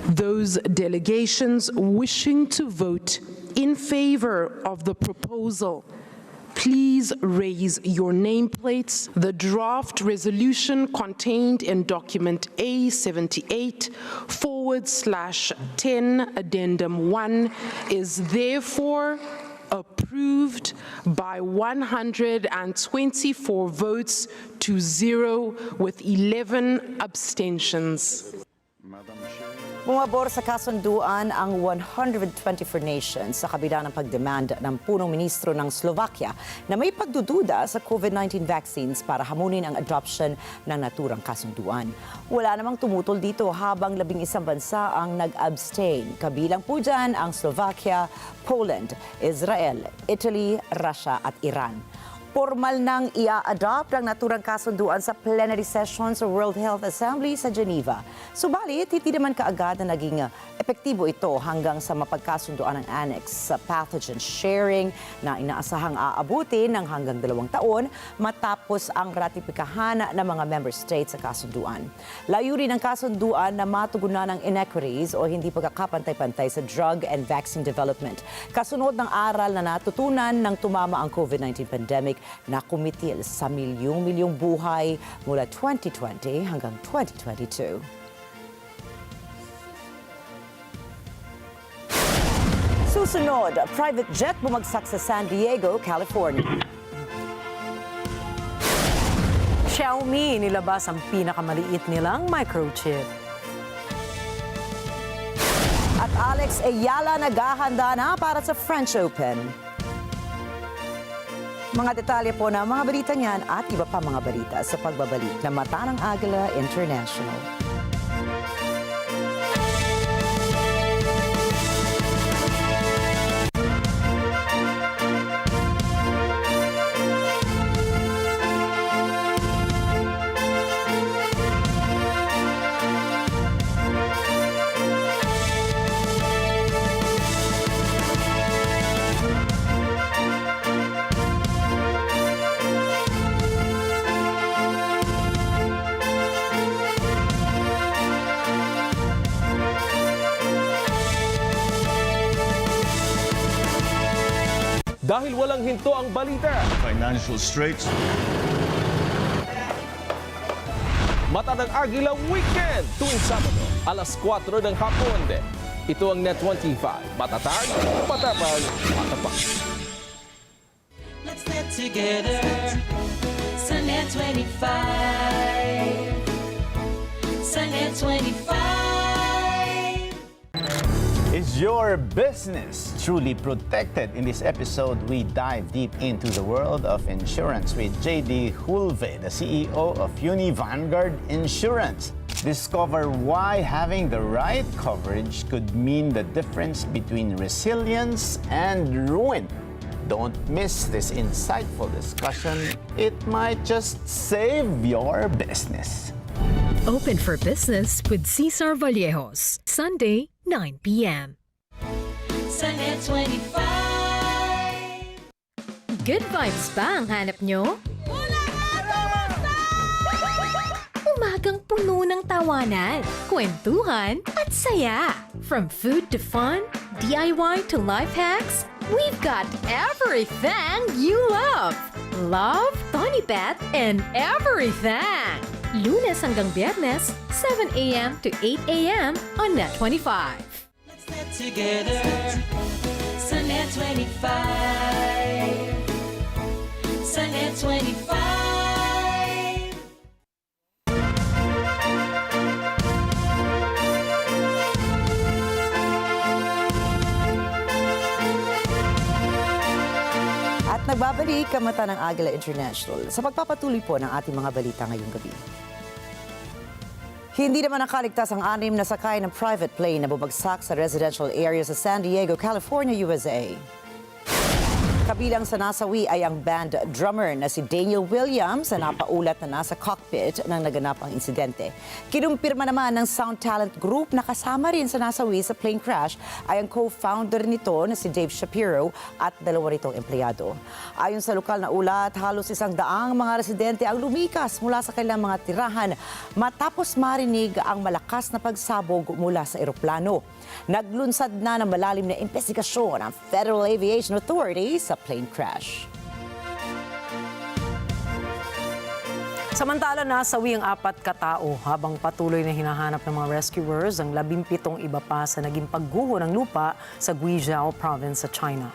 Those delegations wishing to vote in favor of the proposal please raise your nameplates. The draft resolution contained in document A78/10 Addendum 1 is therefore approved by 124 votes to 0 with 11 abstentions. Bumabor sa kasunduan ang 124 nations sa kabila ng pagdemand ng punong ministro ng Slovakia na may pagdududa sa COVID-19 vaccines para hamunin ang adoption ng naturang kasunduan. Wala namang tumutol dito habang 11 bansa ang nag-abstain. Kabilang po dyan ang Slovakia, Poland, Israel, Italy, Russia at Iran. Formal nang ia-adopt ang naturang kasunduan sa plenary session sa World Health Assembly sa Geneva. Subalit, hindi naman kaagad na naging epektibo ito hanggang sa mapagkasunduan ng annex sa pathogen sharing na inaasahang aabutin ng hanggang 2 taon matapos ang ratipikahan ng mga member states sa kasunduan. Layunin ng kasunduan na matugunan ng inequities o hindi pagkakapantay-pantay sa drug and vaccine development. Kasunod ng aral na natutunan ng tumama ang COVID-19 pandemic na kumitil sa milyong-milyong buhay mula 2020 hanggang 2022. Susunod, private jet bumagsak sa San Diego, California. Xiaomi nilabas ang pinakamaliit nilang microchip. At Alex Ayala naghahanda na para sa French Open. Mga detalye po ng mga balita niyan at iba pa mga balita sa pagbabalik ng Mata ng Agila International. Dahil walang hinto ang balita. Financial straits. Mata ng Agila Weekend tuwing Sabado, alas 4 ng hapon. Ito ang NET25. Matatag, matapag, matapak. Let's net together sa NET25. Sa NET25. Is your business truly protected? In this episode, we dive deep into the world of insurance with JD Hulve, the CEO of Vanguard Insurance. Discover why having the right coverage could mean the difference between resilience and ruin. Don't miss this insightful discussion. It might just save your business. Open for Business with Cesar Vallejos, Sunday, 9 p.m. Sa NET25. Good vibes ba ang hanap nyo? Umagang puno ng tawanan, kwentuhan at saya. From food to fun, DIY to life hacks, we've got everything you love. Love, Tony Pat, and everything. Lunes hanggang Biyernes, 7 a.m. to 8 a.m. on NET25. Let's net together sa NET25. Sa NET25. At nagbabalik ang Mata ng Agila International sa pagpapatuloy po ng ating mga balita ngayong gabi. Hindi naman nakaligtas ang 6 na sakay ng private plane na bumagsak sa residential area sa San Diego, California, USA. Kabilang sa nasawi ay ang band drummer na si Daniel Williams na napaulat na nasa cockpit nang naganap ang insidente. Kinumpirma naman ng sound talent group na kasama rin sa nasawi sa plane crash ay ang co-founder nito na si Dave Shapiro at 2 nitong empleyado. Ayon sa lokal na ulat, halos 100 mga residente ang lumikas mula sa kanilang mga tirahan matapos marinig ang malakas na pagsabog mula sa eroplano. Naglunsad na ng malalim na investigasyon ang Federal Aviation Authority sa plane crash. Samantala, nasawi ang 4 katao habang patuloy na hinahanap ng mga rescuers ang 17 iba pa sa naging pagguho ng lupa sa Guizhou province sa China.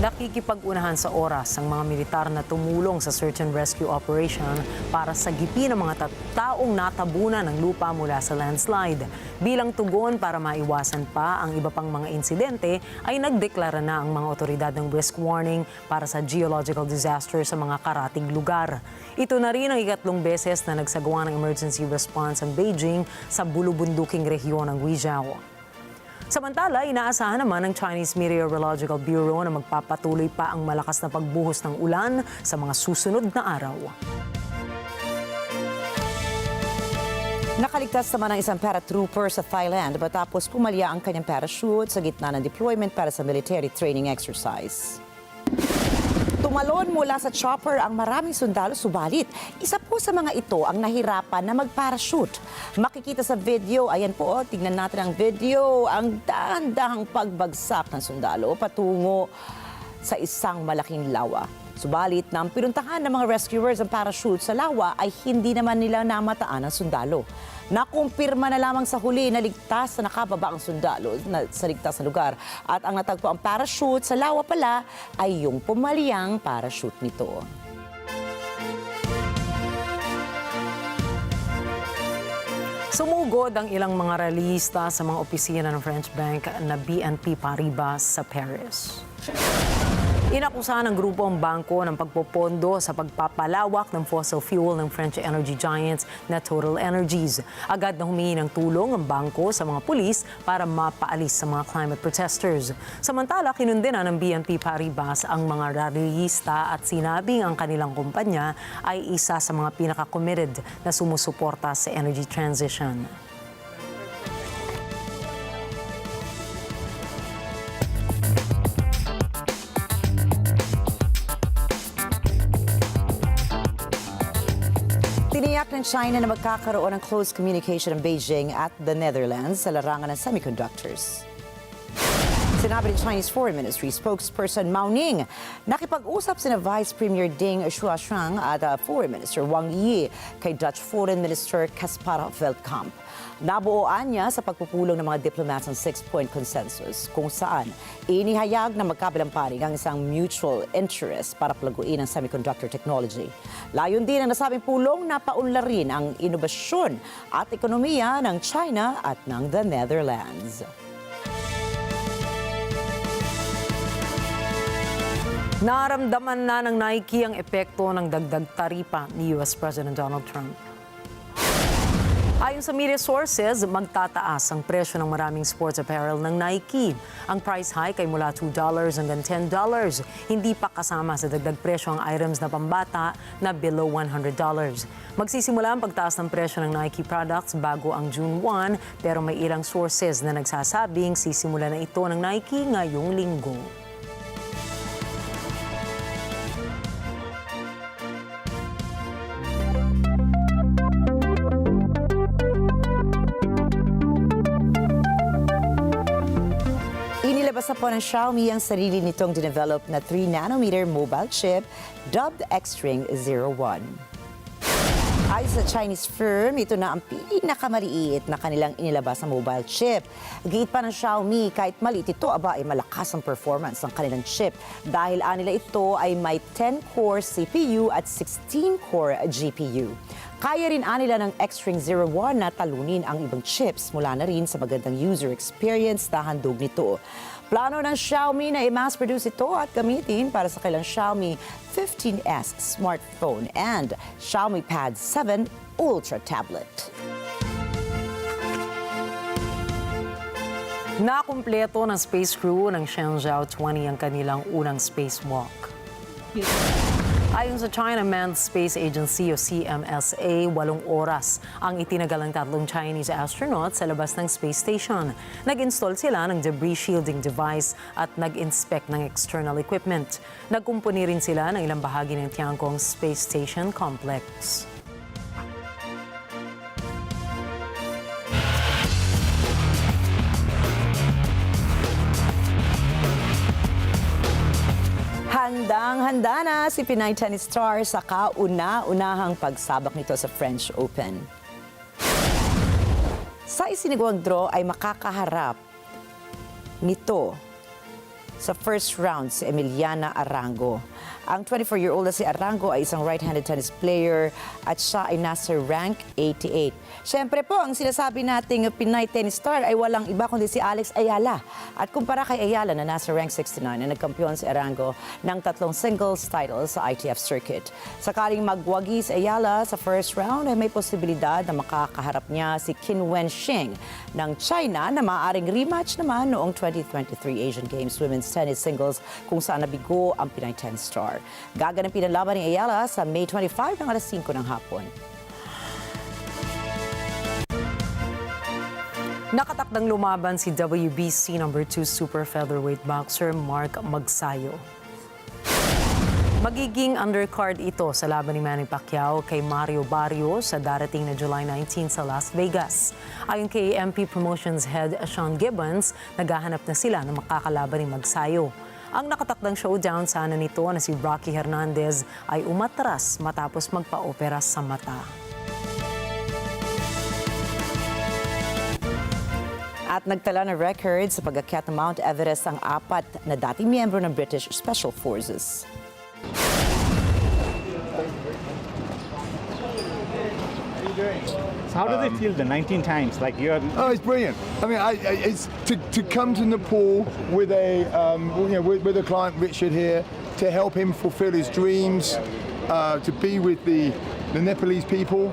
Nakikipag-unahan sa oras ang mga militar na tumulong sa search and rescue operation para sagipin ang mga taong natabunan ng lupa mula sa landslide. Bilang tugon para maiwasan pa ang iba pang mga insidente, ay nagdeklara na ang mga otoridad ng risk warning para sa geological disaster sa mga karatig lugar. Ito na rin ang 2 beses na nagsagawa ng emergency response ang Beijing sa bulubunduking rehiyon ng Guizhou. Samantala, inaasahan naman ng Chinese Meteorological Bureau na magpapatuloy pa ang malakas na pagbuhos ng ulan sa mga susunod na araw. Nakaligtas naman ang isang paratrooper sa Thailand matapos pumalya ang kanyang parachute sa gitna ng deployment para sa military training exercise. Tumalon mula sa chopper ang maraming sundalo, subalit isa po sa mga ito ang nahirapan na mag-parachute. Makikita sa video, ayan po, tignan natin ang video, ang dahan-dahang pagbagsak ng sundalo patungo sa isang malaking lawa. Subalit nang pinuntahan ng mga rescuers ang parachute sa lawa ay hindi naman nila namataan ang sundalo. Nakumpirma na lamang sa huli na ligtas na nakababa ang sundalo sa ligtas na lugar. At ang natagpo ang parachute sa lawa pala ay yung pumalyang parachute nito. Sumugod ang ilang mga realista sa mga opisina ng French bank na BNP Paribas sa Paris. Inakusahan ng grupo ang bangko ng pagpopondo sa pagpapalawak ng fossil fuel ng French energy giants na Total Energies. Agad na humingi ng tulong ang bangko sa mga pulis para mapaalis sa mga climate protesters. Samantala, kinundena ng BNP Paribas ang mga realista at sinabing ang kanilang kumpanya ay isa sa mga pinaka-committed na sumusuporta sa energy transition. Tiniyak ng China na magkakaroon ng close communication ng Beijing at the Netherlands sa larangan ng semiconductors. Sinabi ng Chinese Foreign Ministry spokesperson Mao Ning, nakipag-usap sina Vice Premier Ding Xuexiang at Foreign Minister Wang Yi kay Dutch Foreign Minister Caspar Veldkamp. Nabuoan niya sa pagpupulong ng mga diplomats ng 6-point consensus kung saan inihayag na magkabilang panig ang isang mutual interest para palaguin ang semiconductor technology. Layon din ang nasabing pulong na paunlarin ang inobasyon at ekonomiya ng China at ng the Netherlands. Naramdaman na ng Nike ang epekto ng dagdag taripa ni US President Donald Trump. Ayon sa media sources, magtataas ang presyo ng maraming sports apparel ng Nike. Ang price hike ay mula $2 hanggang $10. Hindi pa kasama sa dagdag presyo ang items na pambata na below $100. Magsisimula ang pagtaas ng presyo ng Nike products bago ang June 1, pero may ilang sources na nagsasabing sisimula na ito ng Nike ngayong linggo. Inilabas na po ng Xiaomi ang sarili nitong dinevelop na 3nm mobile chip dubbed Xstring 01. Ayon sa Chinese firm, ito na ang pinakamaliit na kanilang inilabas na mobile chip. Giit pa ng Xiaomi, kahit maliit ito, ay malakas ang performance ng kanilang chip dahil anila ito ay may 10-core CPU at 16-core GPU. Kaya rin anila ng Xstring 01 na talunin ang ibang chips mula na rin sa magandang user experience na handog nito. Plano ng Xiaomi na i-mass produce ito at gamitin para sa kailang Xiaomi 15S smartphone and Xiaomi Pad 7 Ultra tablet. Nakumpleto ng space crew ng Shenzhou 20 ang kanilang unang spacewalk. Ayon sa China Manned Space Agency o CMSA, 8 oras ang itinagal ng 3 Chinese astronauts sa labas ng space station. Nag-install sila ng debris shielding device at nag-inspect ng external equipment. Nagkumpuni rin sila ng ilang bahagi ng Tiangong Space Station Complex. Handa na si Pinay tennis star sa kauna-unahang pagsabak nito sa French Open. Sa isinagawang draw ay makakaharap nito sa first round si Emiliana Arango. Ang 24-year-old na si Arango ay isang right-handed tennis player at siya ay nasa rank 88. Siyempre po, ang sinasabi nating Pinay tennis star ay walang iba kundi si Alex Ayala. At kumpara kay Ayala na nasa rank 69 na nagkampiyon si Arango ng 3 singles titles sa ITF circuit. Sakaling magwagi si Ayala sa first round ay may posibilidad na makakaharap niya si Qin Wenxing ng China na maaaring rematch naman noong 2023 Asian Games Women's Tennis Singles kung saan nabigo ang Pinay tennis star. Gaganapin ang laban ni Ayala sa May 25 ng alas 5 ng hapon. Nakatakdang lumaban si WBC No. 2 super featherweight boxer Mark Magsayo. Magiging undercard ito sa laban ni Manny Pacquiao kay Mario Barrio sa darating na July 19 sa Las Vegas. Ayon kay MP Promotions Head Sean Gibbons, naghahanap na sila ng makakalaban ni Magsayo. Ang nakatakdang showdown sana nito na si Rocky Hernandez ay umatras matapos magpa-opera sa mata. At nagtala ng record sa pag-akyat ng Mount Everest ang 4 na dating miyembro ng British Special Forces. So how does it feel the 19 times? Like you're... Oh, it's brilliant. I mean, it's to come to Nepal with a with a client Richard here to help him fulfill his dreams, to be with the Nepalese people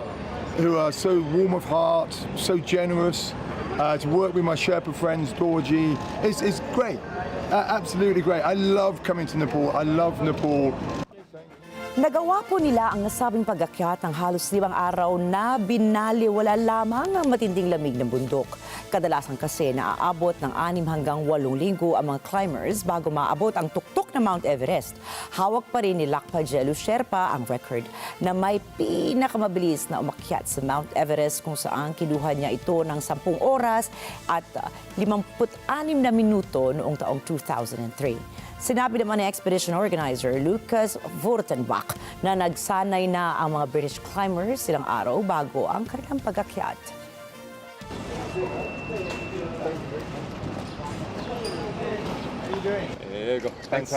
who are so warm of heart, so generous, to work with my Sherpa friends Dorji. It's great, absolutely great. I love coming to Nepal. I love Nepal. Nagawa po nila ang nasabing pag-akyat ng halos 5 araw na binaliwala lamang ang matinding lamig ng bundok. Kadalasan kasi naaabot ng 6 hanggang 8 linggo ang mga climbers bago maabot ang tuktok ng Mount Everest. Hawak pa rin ni Lakpa Jelu Sherpa ang record na may pinakamabilis na umakyat sa Mount Everest kung saan kinuha niya ito ng 10 oras at 56 na minuto noong taong 2003. Sinabi naman ni expedition organizer Lucas Vortenbach na nagsanay na ang mga British climbers silang araw bago ang kanilang pag-akyat. There you go. Thanks.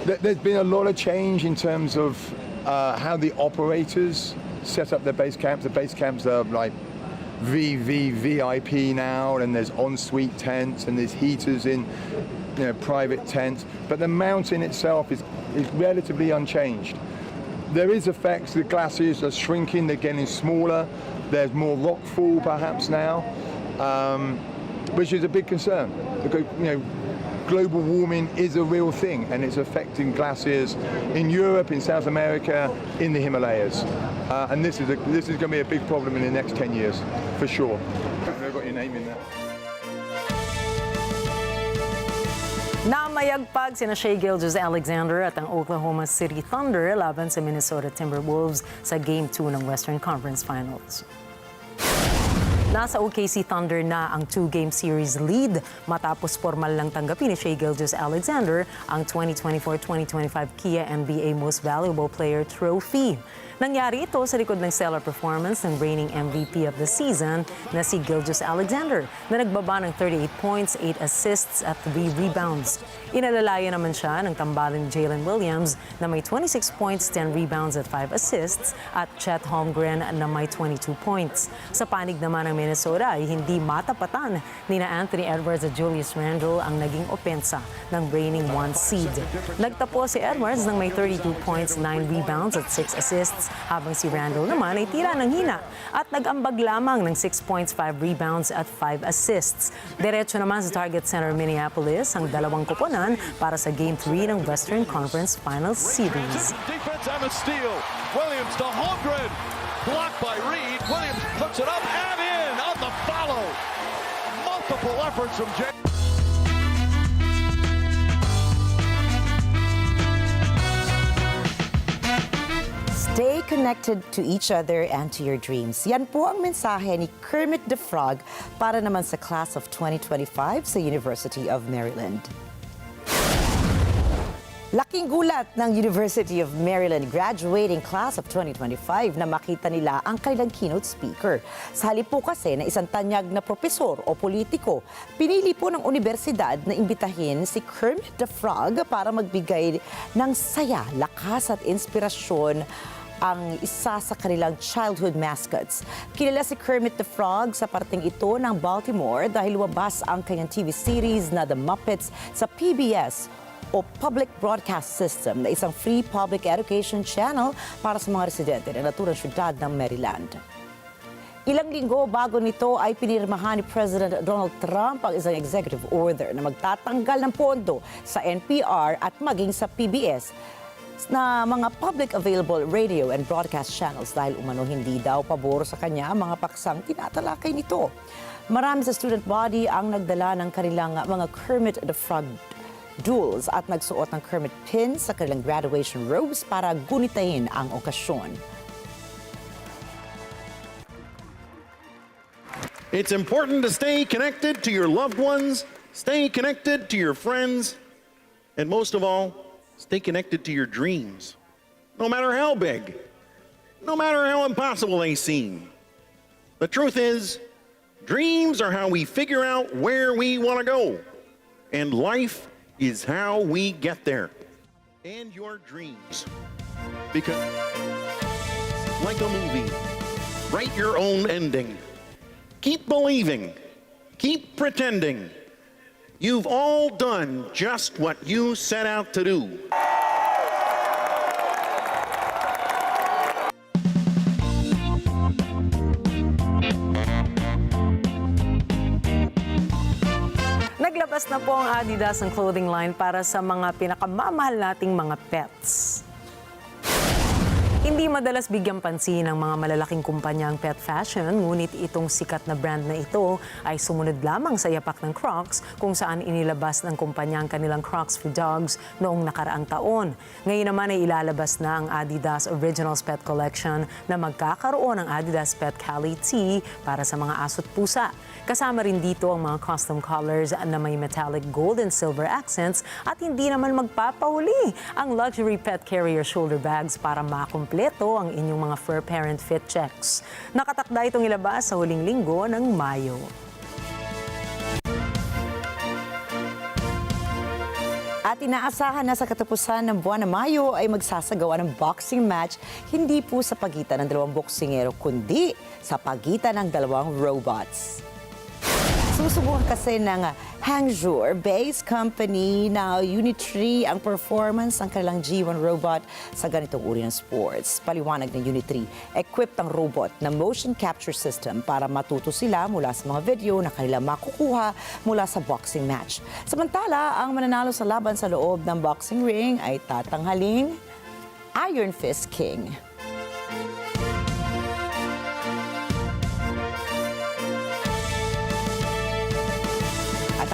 There's been a lot of change in terms of how the operators set up their base camps. The base camps are like VIP now, and there's ensuite tents and there's heaters in private tents, but the mountain itself is relatively unchanged. There is effects, the glaciers are shrinking, they're getting smaller, there's more rockfall perhaps now, which is a big concern because global warming is a real thing and it's affecting glaciers in Europe, in South America, in the Himalayas, and this is going to be a big problem in the next 10 years for sure. I've got your name in there. Namayagpag sina Shai Gilgeous-Alexander at ang Oklahoma City Thunder laban sa Minnesota Timberwolves sa Game 2 ng Western Conference Finals. Nasa OKC Thunder na ang 2-game series lead matapos formal lang tanggapin ni Shai Gilgeous-Alexander ang 2024-2025 Kia NBA Most Valuable Player Trophy. Nangyari ito sa likod ng stellar performance ng reigning MVP of the season na si Gilgeous-Alexander na nagbaba ng 38 points, 8 assists at 3 rebounds. Inalalaya naman siya ng tambaling Jalen Williams na may 26 points, 10 rebounds at 5 assists at Chet Holmgren na may 22 points. Sa panig naman ng Minnesota ay hindi matapatan ni Anthony Edwards at Julius Randle ang naging opensa ng reigning 1 seed. Nagtapos si Edwards ng may 32 points, 9 rebounds at 6 assists habang si Randle naman ay tila ng hina at nag-ambag lamang ng 6 points, 5 rebounds at 5 assists. Diretso naman sa Target Center Minneapolis ang dalawang koponan para sa Game 3 ng Western Conference Finals Series. Defense and a steal. Williams to Holmgren. Blocked by Reed. Williams puts it up and in on the follow. Multiple efforts from Jay. Stay connected to each other and to your dreams. Yan po ang mensahe ni Kermit the Frog para naman sa Class of 2025 sa University of Maryland. Laking gulat ng University of Maryland graduating class of 2025 na makita nila ang kanilang keynote speaker. Sa halip po kasi na isang tanyag na propesor o politiko, pinili po ng universidad na imbitahin si Kermit the Frog para magbigay ng saya, lakas at inspirasyon ang isa sa kanilang childhood mascots. Kilala si Kermit the Frog sa parteng ito ng Baltimore dahil lumabas ang kanyang TV series na The Muppets sa PBS o Public Broadcast System na isang free public education channel para sa mga residente ng naturang syudad ng Maryland. Ilang linggo bago nito ay pinirmahan ni President Donald Trump ang isang executive order na magtatanggal ng pondo sa NPR at maging sa PBS na mga public available radio and broadcast channels dahil umano hindi daw pabor sa kanya mga paksang tinatalakay nito. Marami sa student body ang nagdala ng kanilang mga Kermit the Frog duels at nagsuot ng Kermit pins sa kanilang graduation robes para gunitahin ang okasyon. It's important to stay connected to your loved ones, stay connected to your friends, and most of all, stay connected to your dreams. No matter how big, no matter how impossible they seem. The truth is, dreams are how we figure out where we want to go, and life is how we get there. And your dreams. Because, like a movie, write your own ending. Keep believing. Keep pretending. You've all done just what you set out to do. Naglabas na po ang Adidas ng clothing line para sa mga pinakamamahal nating mga pets. Hindi madalas bigyang pansin ng mga malalaking kumpanya ang pet fashion, ngunit itong sikat na brand na ito ay sumunod lamang sa yapak ng Crocs kung saan inilabas ng kumpanya ang kanilang Crocs for Dogs noong nakaraang taon. Ngayon naman ay ilalabas na ang Adidas Originals Pet Collection na magkakaroon ng Adidas Pet Cali T para sa mga aso't pusa. Kasama rin dito ang mga custom colors na may metallic gold and silver accents at hindi naman magpapahuli ang luxury pet carrier shoulder bags para makumpleto ang inyong mga fur parent fit checks. Nakatakda itong ilabas sa huling linggo ng Mayo. At inaasahan na sa katapusan ng buwan ng Mayo ay magsasagawa ng boxing match hindi po sa pagitan ng dalawang boksingero kundi sa pagitan ng dalawang robots. Susubukan kasi ng Hangzhou-based company na Unit 3 ang performance ng kanilang G1 robot sa ganitong uri ng sports. Paliwanag ng Unit 3, equipped ang robot na motion capture system para matuto sila mula sa mga video na kanilang makukuha mula sa boxing match. Samantala, ang mananalo sa laban sa loob ng boxing ring ay tatanghaling Iron Fist King.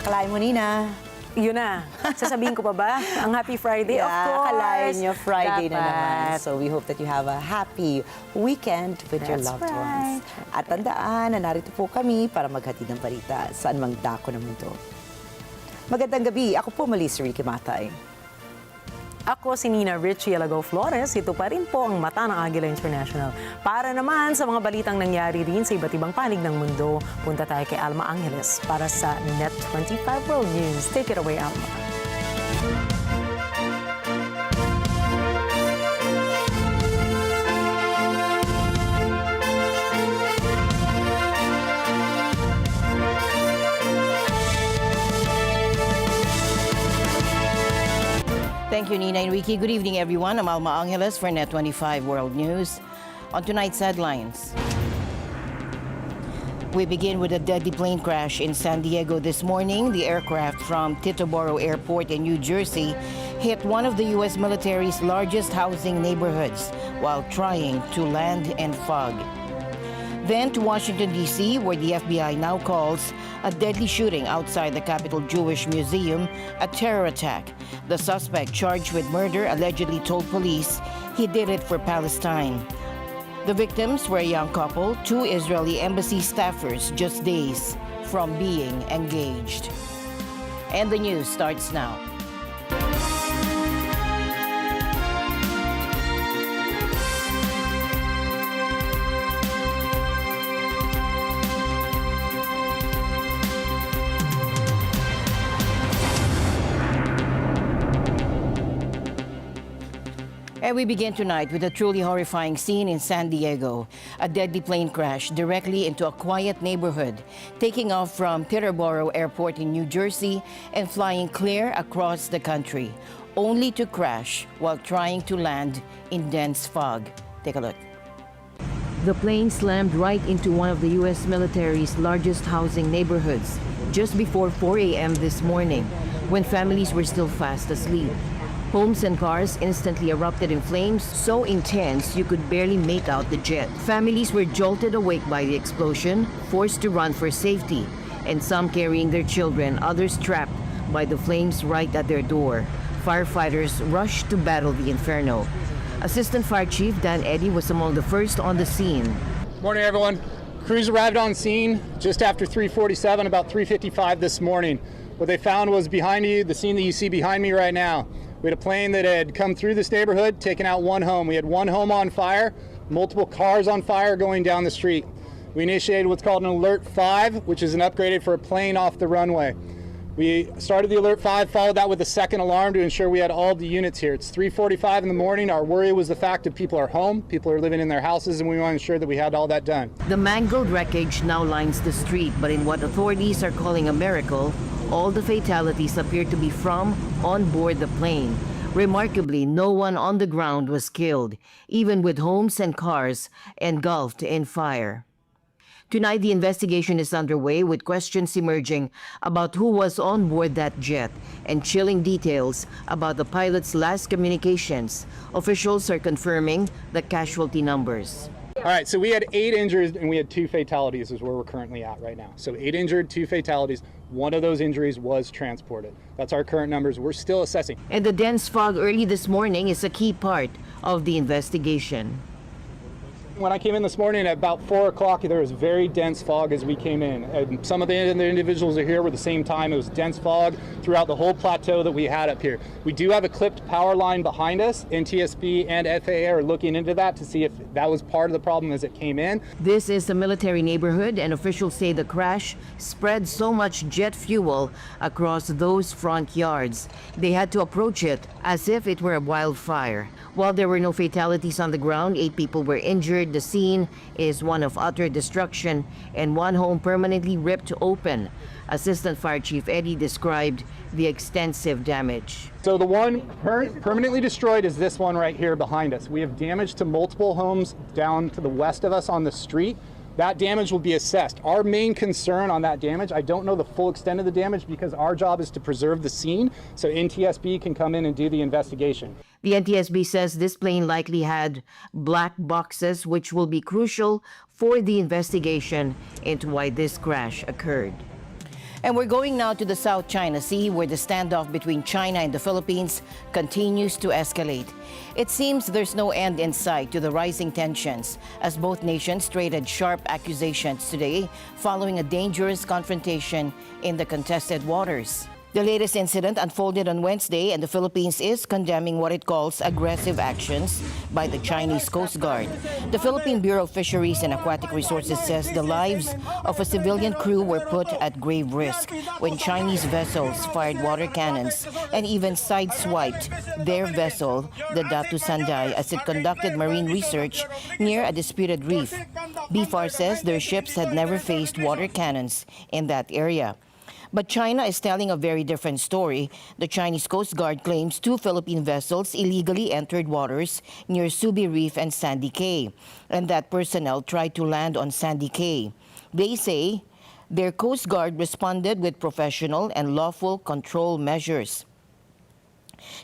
Akalain mo, Nina. Yun na. Sasabihin ko pa ba? Ang Happy Friday, of course. Akalain nyo Friday na Dapat. naman. So we hope that you have a happy weekend with your loved ones. At tandaan na narito po kami para maghatid ng balita saan mang dako ng mundo. Magandang gabi. Ako po muli si Rikki Mathay. Ako si Rikki Alagao Flores. Ito pa rin po ang mata ng Agila International. Para naman sa mga balitang nangyari rin sa iba't ibang panig ng mundo, punta tayo kay Alma Angeles para sa NET25 World News. Take it away, Alma. Thank you, Nina and Rikki. Good evening, everyone. I'm Alma Angeles for NET25 World News. On tonight's headlines, we begin with a deadly plane crash in San Diego this morning. The aircraft from Teterboro Airport in New Jersey hit one of the U.S. military's largest housing neighborhoods while trying to land in fog. Then to Washington, D.C., where the FBI now calls a deadly shooting outside the Capitol Jewish Museum a terror attack. The suspect charged with murder allegedly told police he did it for Palestine. The victims were a young couple, 2 Israeli embassy staffers just days from being engaged. And the news starts now. And we begin tonight with a truly horrifying scene in San Diego. A deadly plane crash directly into a quiet neighborhood, taking off from Teterboro Airport in New Jersey and flying clear across the country, only to crash while trying to land in dense fog. Take a look. The plane slammed right into one of the U.S. military's largest housing neighborhoods just before 4 a.m. this morning, when families were still fast asleep. Homes and cars instantly erupted in flames so intense you could barely make out the jet. Families were jolted awake by the explosion, forced to run for safety, and some carrying their children, others trapped by the flames right at their door. Firefighters rushed to battle the inferno. Assistant Fire Chief Dan Eddy was among the first on the scene. Morning, everyone. Crews arrived on scene just after 3:47, about 3:55 this morning. What they found was behind you, the scene that you see behind me right now. We had a plane that had come through this neighborhood, taken out one home. We had one home on fire, multiple cars on fire going down the street. We initiated what's called an Alert 5, which is an upgraded for a plane off the runway. We started the Alert 5, followed that with a second alarm to ensure we had all the units here. It's 3:45 in the morning. Our worry was the fact that people are home, people are living in their houses, and we want to ensure that we had all that done. The mangled wreckage now lines the street, but in what authorities are calling a miracle, all the fatalities appear to be from on board the plane. Remarkably, no one on the ground was killed, even with homes and cars engulfed in fire. Tonight, the investigation is underway with questions emerging about who was on board that jet and chilling details about the pilot's last communications. Officials are confirming the casualty numbers. All right, so we had 8 injured and we had 2 fatalities is where we're currently at right now. So 8 injured, 2 fatalities. One of those injuries was transported. That's our current numbers. We're still assessing. And the dense fog early this morning is a key part of the investigation. When I came in this morning at about 4 o'clock, there was very dense fog as we came in. And some of the individuals are here were the same time. It was dense fog throughout the whole plateau that we had up here. We do have a clipped power line behind us. NTSB and FAA are looking into that to see if that was part of the problem as it came in. This is a military neighborhood, and officials say the crash spread so much jet fuel across those front yards. They had to approach it as if it were a wildfire. While there were no fatalities on the ground, 8 people were injured. The scene is one of utter destruction and one home permanently ripped open. Assistant Fire Chief Eddy described the extensive damage. So the one permanently destroyed is this one right here behind us. We have damage to multiple homes down to the west of us on the street. That damage will be assessed. Our main concern on that damage, I don't know the full extent of the damage because our job is to preserve the scene so NTSB can come in and do the investigation. The NTSB says this plane likely had black boxes, which will be crucial for the investigation into why this crash occurred. And we're going now to the South China Sea, where the standoff between China and the Philippines continues to escalate. It seems there's no end in sight to the rising tensions, as both nations traded sharp accusations today following a dangerous confrontation in the contested waters. The latest incident unfolded on Wednesday, and the Philippines is condemning what it calls aggressive actions by the Chinese Coast Guard. The Philippine Bureau of Fisheries and Aquatic Resources says the lives of a civilian crew were put at grave risk when Chinese vessels fired water cannons and even sideswiped their vessel, the Datu Sandai, as it conducted marine research near a disputed reef. BFAR says their ships had never faced water cannons in that area. But China is telling a very different story. The Chinese Coast Guard claims 2 Philippine vessels illegally entered waters near Subi Reef and Sandy Cay, and that personnel tried to land on Sandy Cay. They say their Coast Guard responded with professional and lawful control measures.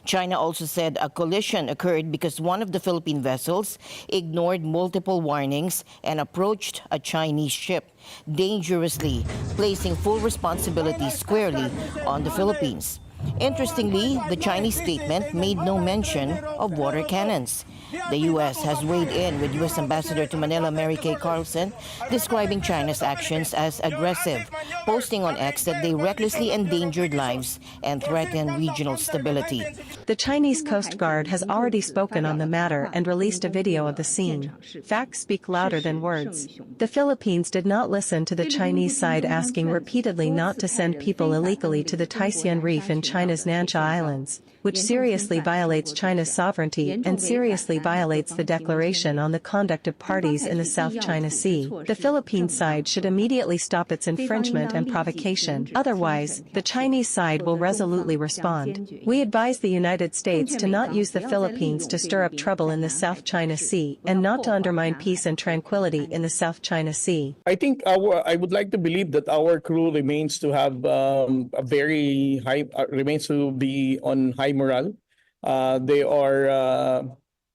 China also said a collision occurred because one of the Philippine vessels ignored multiple warnings and approached a Chinese ship, dangerously, placing full responsibility squarely on the Philippines. Interestingly, the Chinese statement made no mention of water cannons. The U.S. has weighed in with U.S. Ambassador to Manila Mary Kay Carlson describing China's actions as aggressive, posting on X that they recklessly endangered lives and threatened regional stability. The Chinese Coast Guard has already spoken on the matter and released a video of the scene. Facts speak louder than words. The Philippines did not listen to the Chinese side asking repeatedly not to send people illegally to the Taisian Reef in China. China's Nansha Islands, which seriously violates China's sovereignty and seriously violates the Declaration on the Conduct of Parties in the South China Sea. The Philippine side should immediately stop its infringement and provocation. Otherwise, the Chinese side will resolutely respond. We advise the United States to not use the Philippines to stir up trouble in the South China Sea and not to undermine peace and tranquility in the South China Sea. I think I would like to believe that our crew remains to have a very high, remains to be on high morale. They are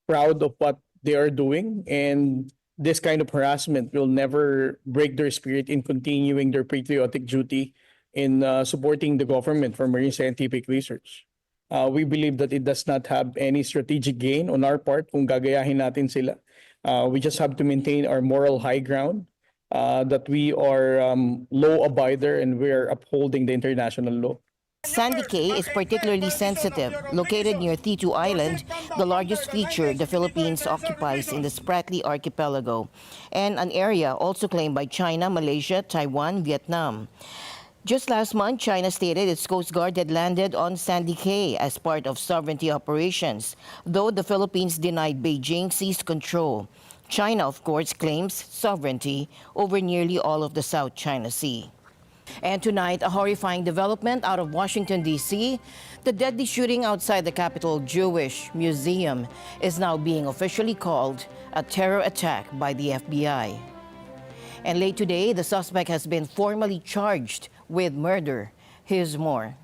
proud of what they are doing, and this kind of harassment will never break their spirit in continuing their patriotic duty in supporting the government for marine scientific research. We believe that it does not have any strategic gain on our part kung gagayahin natin sila. We just have to maintain our moral high ground, that we are law abider and we are upholding the international law. Sandy Cay is particularly sensitive. Located near Thitu Island, the largest feature the Philippines occupies in the Spratly Archipelago, and an area also claimed by China, Malaysia, Taiwan, Vietnam. Just last month, China stated its Coast Guard had landed on Sandy Cay as part of sovereignty operations, though the Philippines denied Beijing seized control. China, of course, claims sovereignty over nearly all of the South China Sea. And tonight, a horrifying development out of Washington, D.C. The deadly shooting outside the Capitol Jewish Museum is now being officially called a terror attack by the FBI. And late today, the suspect has been formally charged with murder. Here's more.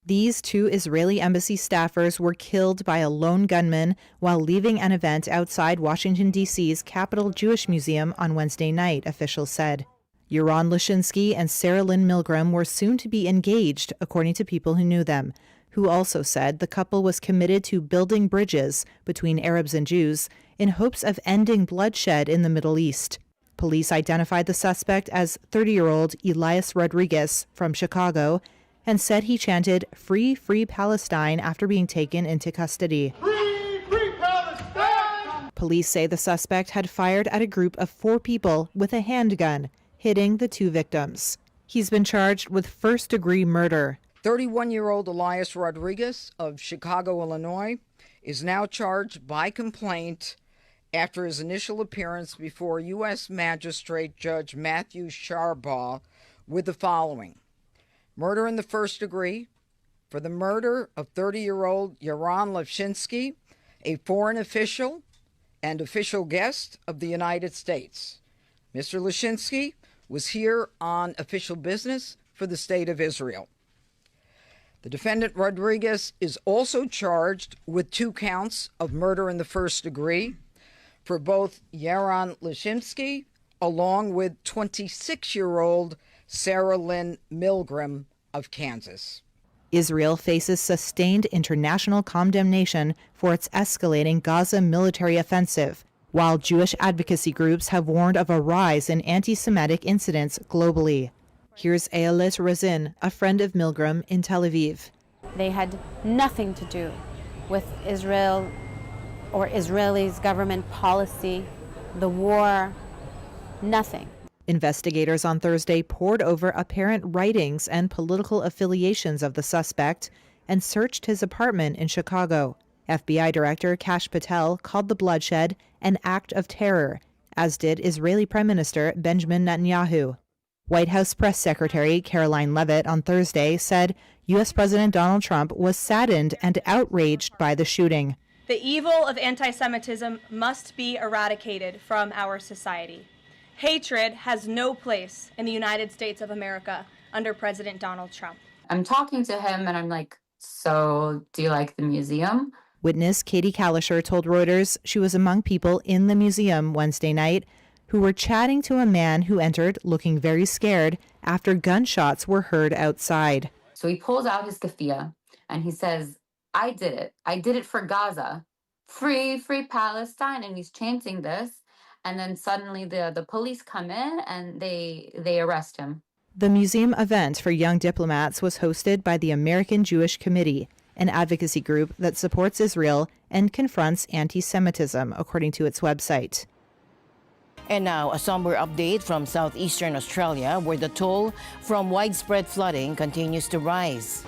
These two Israeli embassy staffers were killed by a lone gunman while leaving an event outside Washington, D.C.'s Capitol Jewish Museum on Wednesday night, officials said. Yaron Lashinsky and Sarah Lynn Milgram were soon to be engaged, according to people who knew them, who also said the couple was committed to building bridges between Arabs and Jews in hopes of ending bloodshed in the Middle East. Police identified the suspect as 30-year-old Elias Rodriguez from Chicago and said he chanted "Free, Free Palestine" after being taken into custody. Free, free Palestine! Police say the suspect had fired at a group of 4 people with a handgun, hitting the 2 victims. He's been charged with first-degree murder. 31-year-old Elias Rodriguez of Chicago, Illinois, is now charged by complaint after his initial appearance before U.S. Magistrate Judge Matthew Sharbaugh with the following: murder in the first degree for the murder of 30-year-old Yaron Lashinsky, a foreign official and official guest of the United States. Mr. Lashinsky was here on official business for the State of Israel. The defendant Rodriguez is also charged with 2 counts of murder in the first degree for both Yaron Lashinsky along with 26-year-old Sarah Lynn Milgram of Kansas. Israel faces sustained international condemnation for its escalating Gaza military offensive, while Jewish advocacy groups have warned of a rise in anti-Semitic incidents globally. Here's Ayelet Razin, a friend of Milgram in Tel Aviv. They had nothing to do with Israel or Israelis' government policy, the war, nothing. Investigators on Thursday pored over apparent writings and political affiliations of the suspect and searched his apartment in Chicago. FBI Director Kash Patel called the bloodshed an act of terror, as did Israeli Prime Minister Benjamin Netanyahu. White House Press Secretary Caroline Leavitt on Thursday said U.S. President Donald Trump was saddened and outraged by the shooting. The evil of anti-Semitism must be eradicated from our society. Hatred has no place in the United States of America under President Donald Trump. I'm talking to him and I'm like, so do you like the museum? Witness Katie Kalisher told Reuters she was among people in the museum Wednesday night who were chatting to a man who entered looking very scared after gunshots were heard outside. So he pulls out his keffiyeh and he says, I did it. I did it for Gaza. Free, free Palestine. And he's chanting this. And then suddenly the police come in and they arrest him. The museum event for young diplomats was hosted by the American Jewish Committee, an advocacy group that supports Israel and confronts anti-Semitism, according to its website. And now, a somber update from southeastern Australia, where the toll from widespread flooding continues to rise.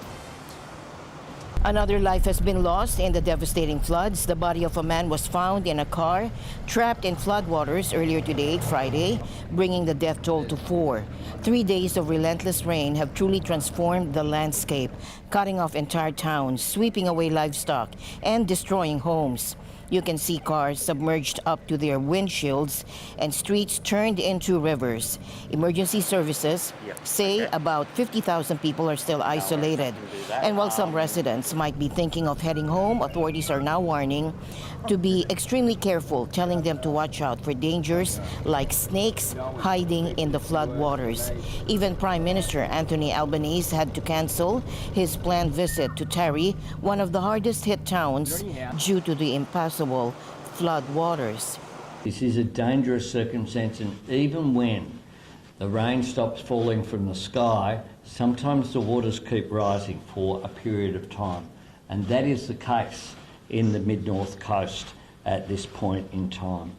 Another life has been lost in the devastating floods. The body of a man was found in a car trapped in floodwaters earlier today, Friday, bringing the death toll to 4. 3 days of relentless rain have truly transformed the landscape, cutting off entire towns, sweeping away livestock, and destroying homes. You can see cars submerged up to their windshields and streets turned into rivers. Emergency services say about 50,000 people are still isolated. And while some residents might be thinking of heading home, authorities are now warning to be extremely careful, telling them to watch out for dangers like snakes hiding in the flood waters. Even Prime Minister Anthony Albanese had to cancel his planned visit to Terry, one of the hardest hit towns, due to the impassable flood waters. This is a dangerous circumstance, and even when the rain stops falling from the sky, sometimes the waters keep rising for a period of time, and that is the case in the mid-north coast at this point in time.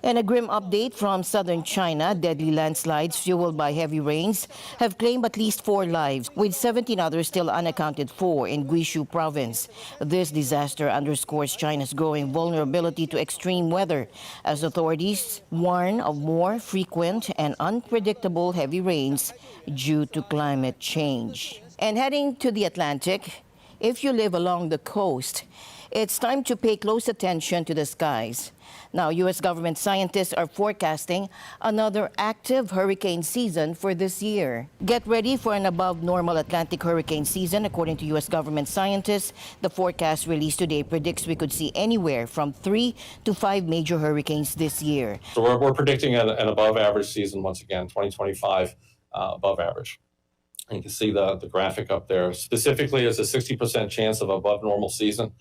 And a grim update from southern China. Deadly landslides fueled by heavy rains have claimed at least 4 lives, with 17 others still unaccounted for in Guizhou province. This disaster underscores China's growing vulnerability to extreme weather, as authorities warn of more frequent and unpredictable heavy rains due to climate change. And heading to the Atlantic, if you live along the coast, it's time to pay close attention to the skies. Now, U.S. government scientists are forecasting another active hurricane season for this year. Get ready for an above-normal Atlantic hurricane season. According to U.S. government scientists, the forecast released today predicts we could see anywhere from 3 to 5 major hurricanes this year. So we're predicting an above-average season once again, 2025 above average. And you can see the graphic up there. Specifically, there's a 60% chance of above normal season,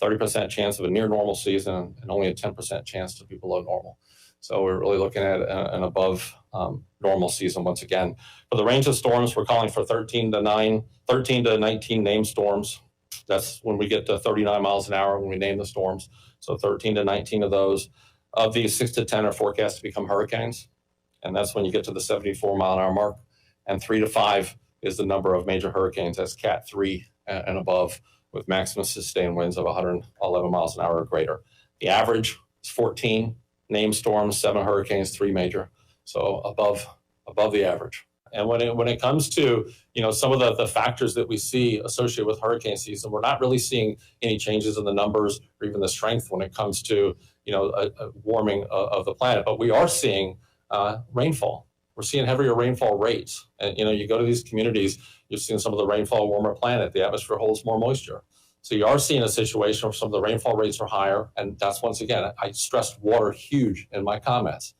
30% chance of a near normal season, and only a 10% chance to be below normal. So we're really looking at an above normal season once again. For the range of storms, we're calling for 13 to 19 named storms. That's when we get to 39 miles an hour when we name the storms. So 13 to 19 of those. Of these, 6 to 10 are forecast to become hurricanes. And that's when you get to the 74 mile an hour mark. And 3 to 5 is the number of major hurricanes. That's Cat 3 and above, with maximum sustained winds of 111 miles an hour or greater. The average is 14 named storms, 7 hurricanes, 3 major, so above the average. And when it comes to some of the factors that we see associated with hurricane season, we're not really seeing any changes in the numbers or even the strength when it comes to a warming of the planet. But we are seeing rainfall. We're seeing heavier rainfall rates. And you go to these communities, you're seeing some of the rainfall, warmer planet, the atmosphere holds more moisture. So you are seeing a situation where some of the rainfall rates are higher. And that's, once again, I stressed water huge in my comments.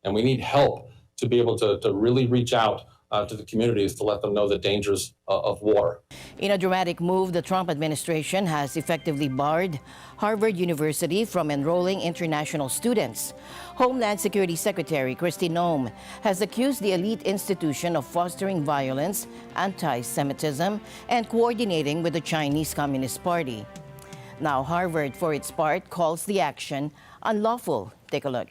And we need help to be able to really reach out to the communities to let them know the dangers of war. In a dramatic move, the Trump administration has effectively barred Harvard University from enrolling international students. Homeland Security Secretary Kristi Noem has accused the elite institution of fostering violence, anti-Semitism, and coordinating with the Chinese Communist Party. Now, Harvard, for its part, calls the action unlawful. Take a look.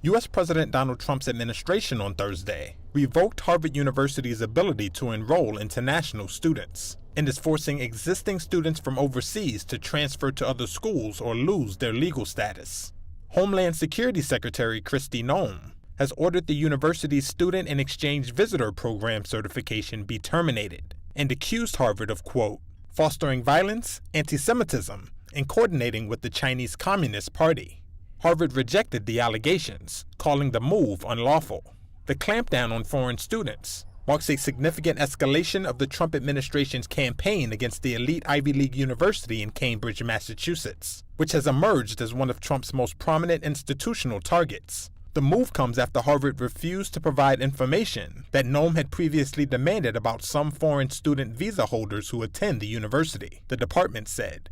U.S. President Donald Trump's administration on Thursday revoked Harvard University's ability to enroll international students and is forcing existing students from overseas to transfer to other schools or lose their legal status. Homeland Security Secretary Kristi Noem has ordered the university's Student and Exchange Visitor Program certification be terminated and accused Harvard of, quote, fostering violence, anti-Semitism, and coordinating with the Chinese Communist Party. Harvard rejected the allegations, calling the move unlawful. The clampdown on foreign students marks a significant escalation of the Trump administration's campaign against the elite Ivy League university in Cambridge, Massachusetts, which has emerged as one of Trump's most prominent institutional targets. The move comes after Harvard refused to provide information that Noem had previously demanded about some foreign student visa holders who attend the university, the department said.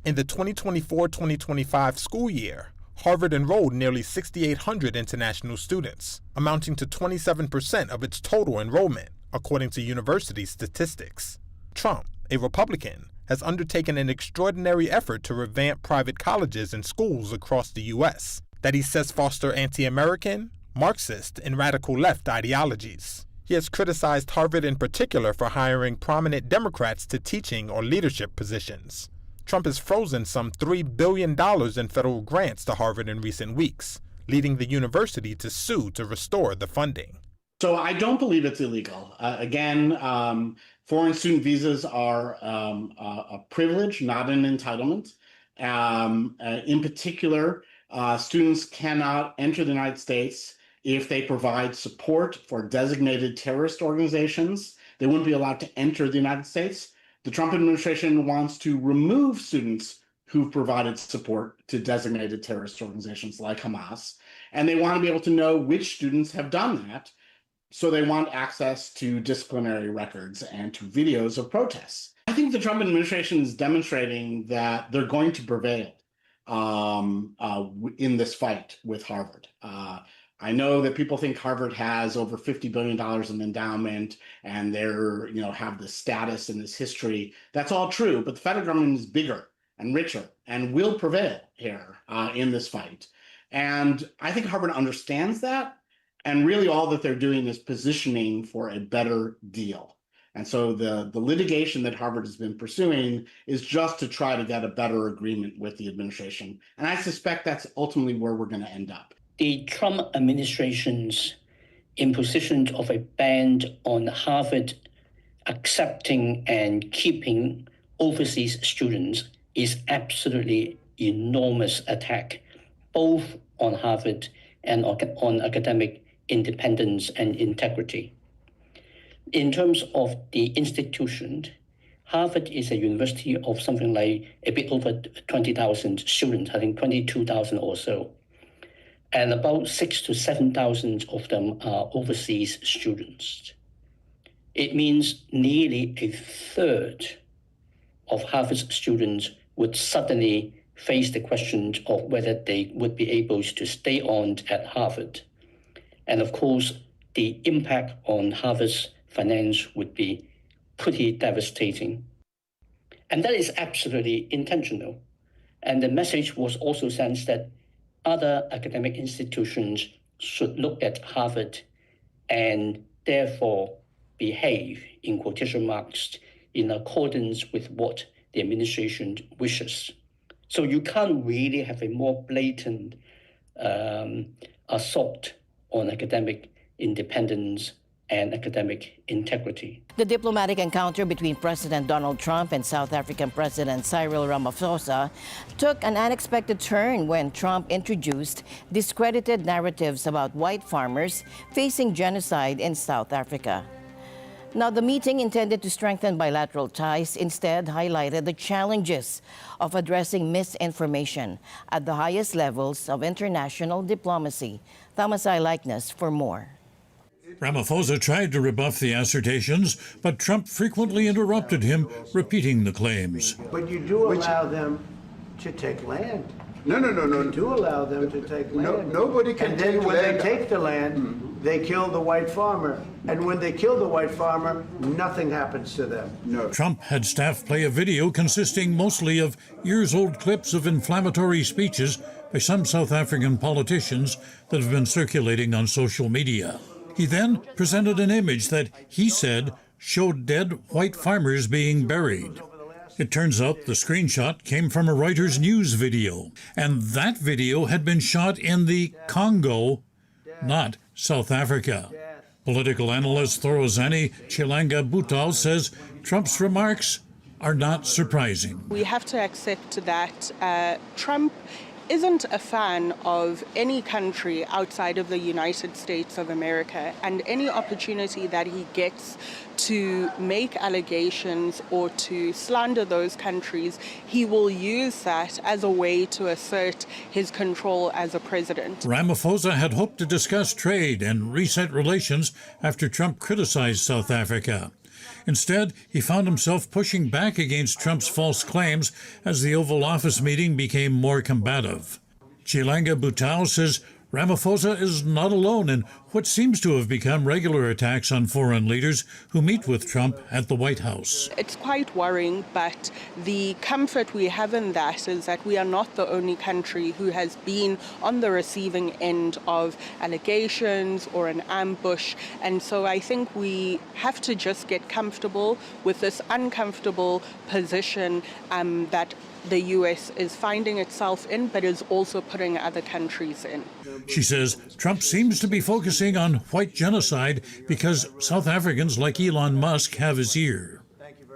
In the 2024-2025 school year, Harvard enrolled nearly 6,800 international students, amounting to 27% of its total enrollment, according to university statistics. Trump, a Republican, has undertaken an extraordinary effort to revamp private colleges and schools across the U.S. that he says foster anti-American, Marxist, and radical left ideologies. He has criticized Harvard in particular for hiring prominent Democrats to teaching or leadership positions. Trump has frozen some $3 billion in federal grants to Harvard in recent weeks, leading the university to sue to restore the funding. So I don't believe it's illegal. Again, foreign student visas are a privilege, not an entitlement. In particular, students cannot enter the United States if they provide support for designated terrorist organizations. They wouldn't be allowed to enter the United States. The Trump administration wants to remove students who've provided support to designated terrorist organizations like Hamas, and they want to be able to know which students have done that. So they want access to disciplinary records and to videos of protests. I think the Trump administration is demonstrating that they're going to prevail in this fight with Harvard. I know that people think Harvard has over $50 billion in endowment and they're, have this status and this history. That's all true, but the federal government is bigger and richer and will prevail here in this fight. And I think Harvard understands that. And really all that they're doing is positioning for a better deal. And so the litigation that Harvard has been pursuing is just to try to get a better agreement with the administration. And I suspect that's ultimately where we're going to end up. The Trump administration's imposition of a ban on Harvard accepting and keeping overseas students is absolutely enormous attack, both on Harvard and on academic independence and integrity. In terms of the institution, Harvard is a university of something like a bit over 20,000 students, I think 22,000 or so. And about 6,000 to 7,000 of them are overseas students. It means nearly a third of Harvard's students would suddenly face the question of whether they would be able to stay on at Harvard. And of course, the impact on Harvard's finance would be pretty devastating. And that is absolutely intentional. And the message was also sent that other academic institutions should look at Harvard and therefore behave, in quotation marks, in accordance with what the administration wishes. So you can't really have a more blatant assault on academic independence and academic integrity. The diplomatic encounter between President Donald Trump and South African President Cyril Ramaphosa took an unexpected turn when Trump introduced discredited narratives about white farmers facing genocide in South Africa. Now, the meeting intended to strengthen bilateral ties instead highlighted the challenges of addressing misinformation at the highest levels of international diplomacy. Mathay likeness for more. Ramaphosa tried to rebuff the assertions, but Trump frequently interrupted him, repeating the claims. But you do allow them to take land. No. You do allow them to take land. Nobody can and take then when land. they take the land, they kill the white farmer. And when they kill the white farmer, nothing happens to them. No. Trump had staff play a video consisting mostly of years-old clips of inflammatory speeches by some South African politicians that have been circulating on social media. He then presented an image that he said showed dead white farmers being buried. It turns out the screenshot came from a Reuters news video, and that video had been shot in the Congo, not South Africa. Political analyst Thorozani Chilanga Butao says Trump's remarks are not surprising. We have to accept that Trump isn't a fan of any country outside of the United States of America, and any opportunity that he gets to make allegations or to slander those countries, he will use that as a way to assert his control as a president. Ramaphosa had hoped to discuss trade and reset relations after Trump criticized South Africa. Instead, he found himself pushing back against Trump's false claims as the Oval Office meeting became more combative. Chilanga Butao says Ramaphosa is not alone in what seems to have become regular attacks on foreign leaders who meet with Trump at the White House. It's quite worrying, but the comfort we have in that is that we are not the only country who has been on the receiving end of allegations or an ambush. And so I think we have to just get comfortable with this uncomfortable position that the U.S. is finding itself in, but is also putting other countries in. She says Trump seems to be focusing on white genocide because South Africans like Elon Musk have his ear.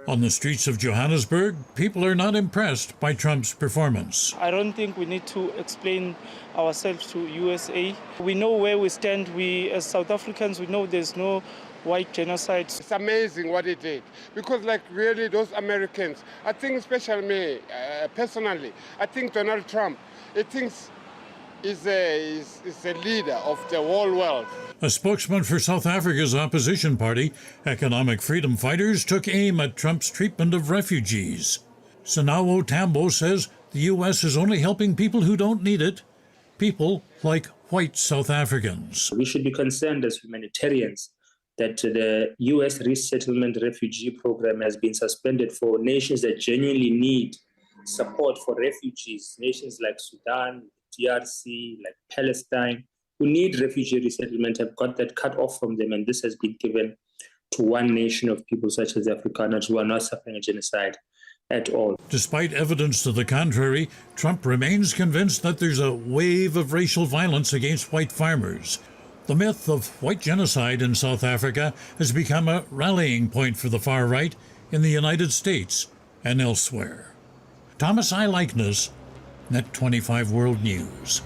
On the streets of Johannesburg, people are not impressed by Trump's performance. I don't think we need to explain ourselves to USA. We know where we stand. We, as South Africans, we know there's no white genocide. It's amazing what he did, because like really those Americans, I think especially me, personally, I think Donald Trump, he thinks is a leader of the whole world. A spokesman for South Africa's opposition party, Economic Freedom Fighters, took aim at Trump's treatment of refugees. Sanawo Tambo says the U.S. is only helping people who don't need it, people like white South Africans. We should be concerned as humanitarians that the U.S. resettlement refugee program has been suspended for nations that genuinely need support for refugees, nations like Sudan, DRC, like Palestine, who need refugee resettlement, have got that cut off from them, and this has been given to one nation of people such as Afrikaners who are not suffering a genocide at all. Despite evidence to the contrary, Trump remains convinced that there's a wave of racial violence against white farmers. The myth of white genocide in South Africa has become a rallying point for the far right in the United States and elsewhere. Thomas I. Likeness, NET25 World News.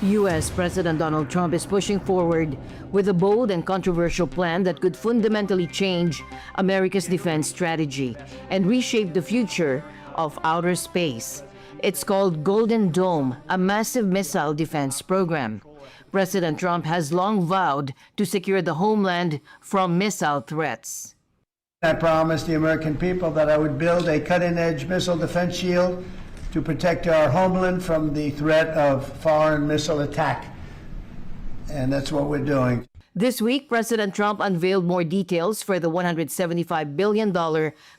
U.S. President Donald Trump is pushing forward with a bold and controversial plan that could fundamentally change America's defense strategy and reshape the future of outer space. It's called Golden Dome, a massive missile defense program. President Trump has long vowed to secure the homeland from missile threats. I promised the American people that I would build a cutting-edge missile defense shield to protect our homeland from the threat of foreign missile attack. And that's what we're doing. This week, President Trump unveiled more details for the $175 billion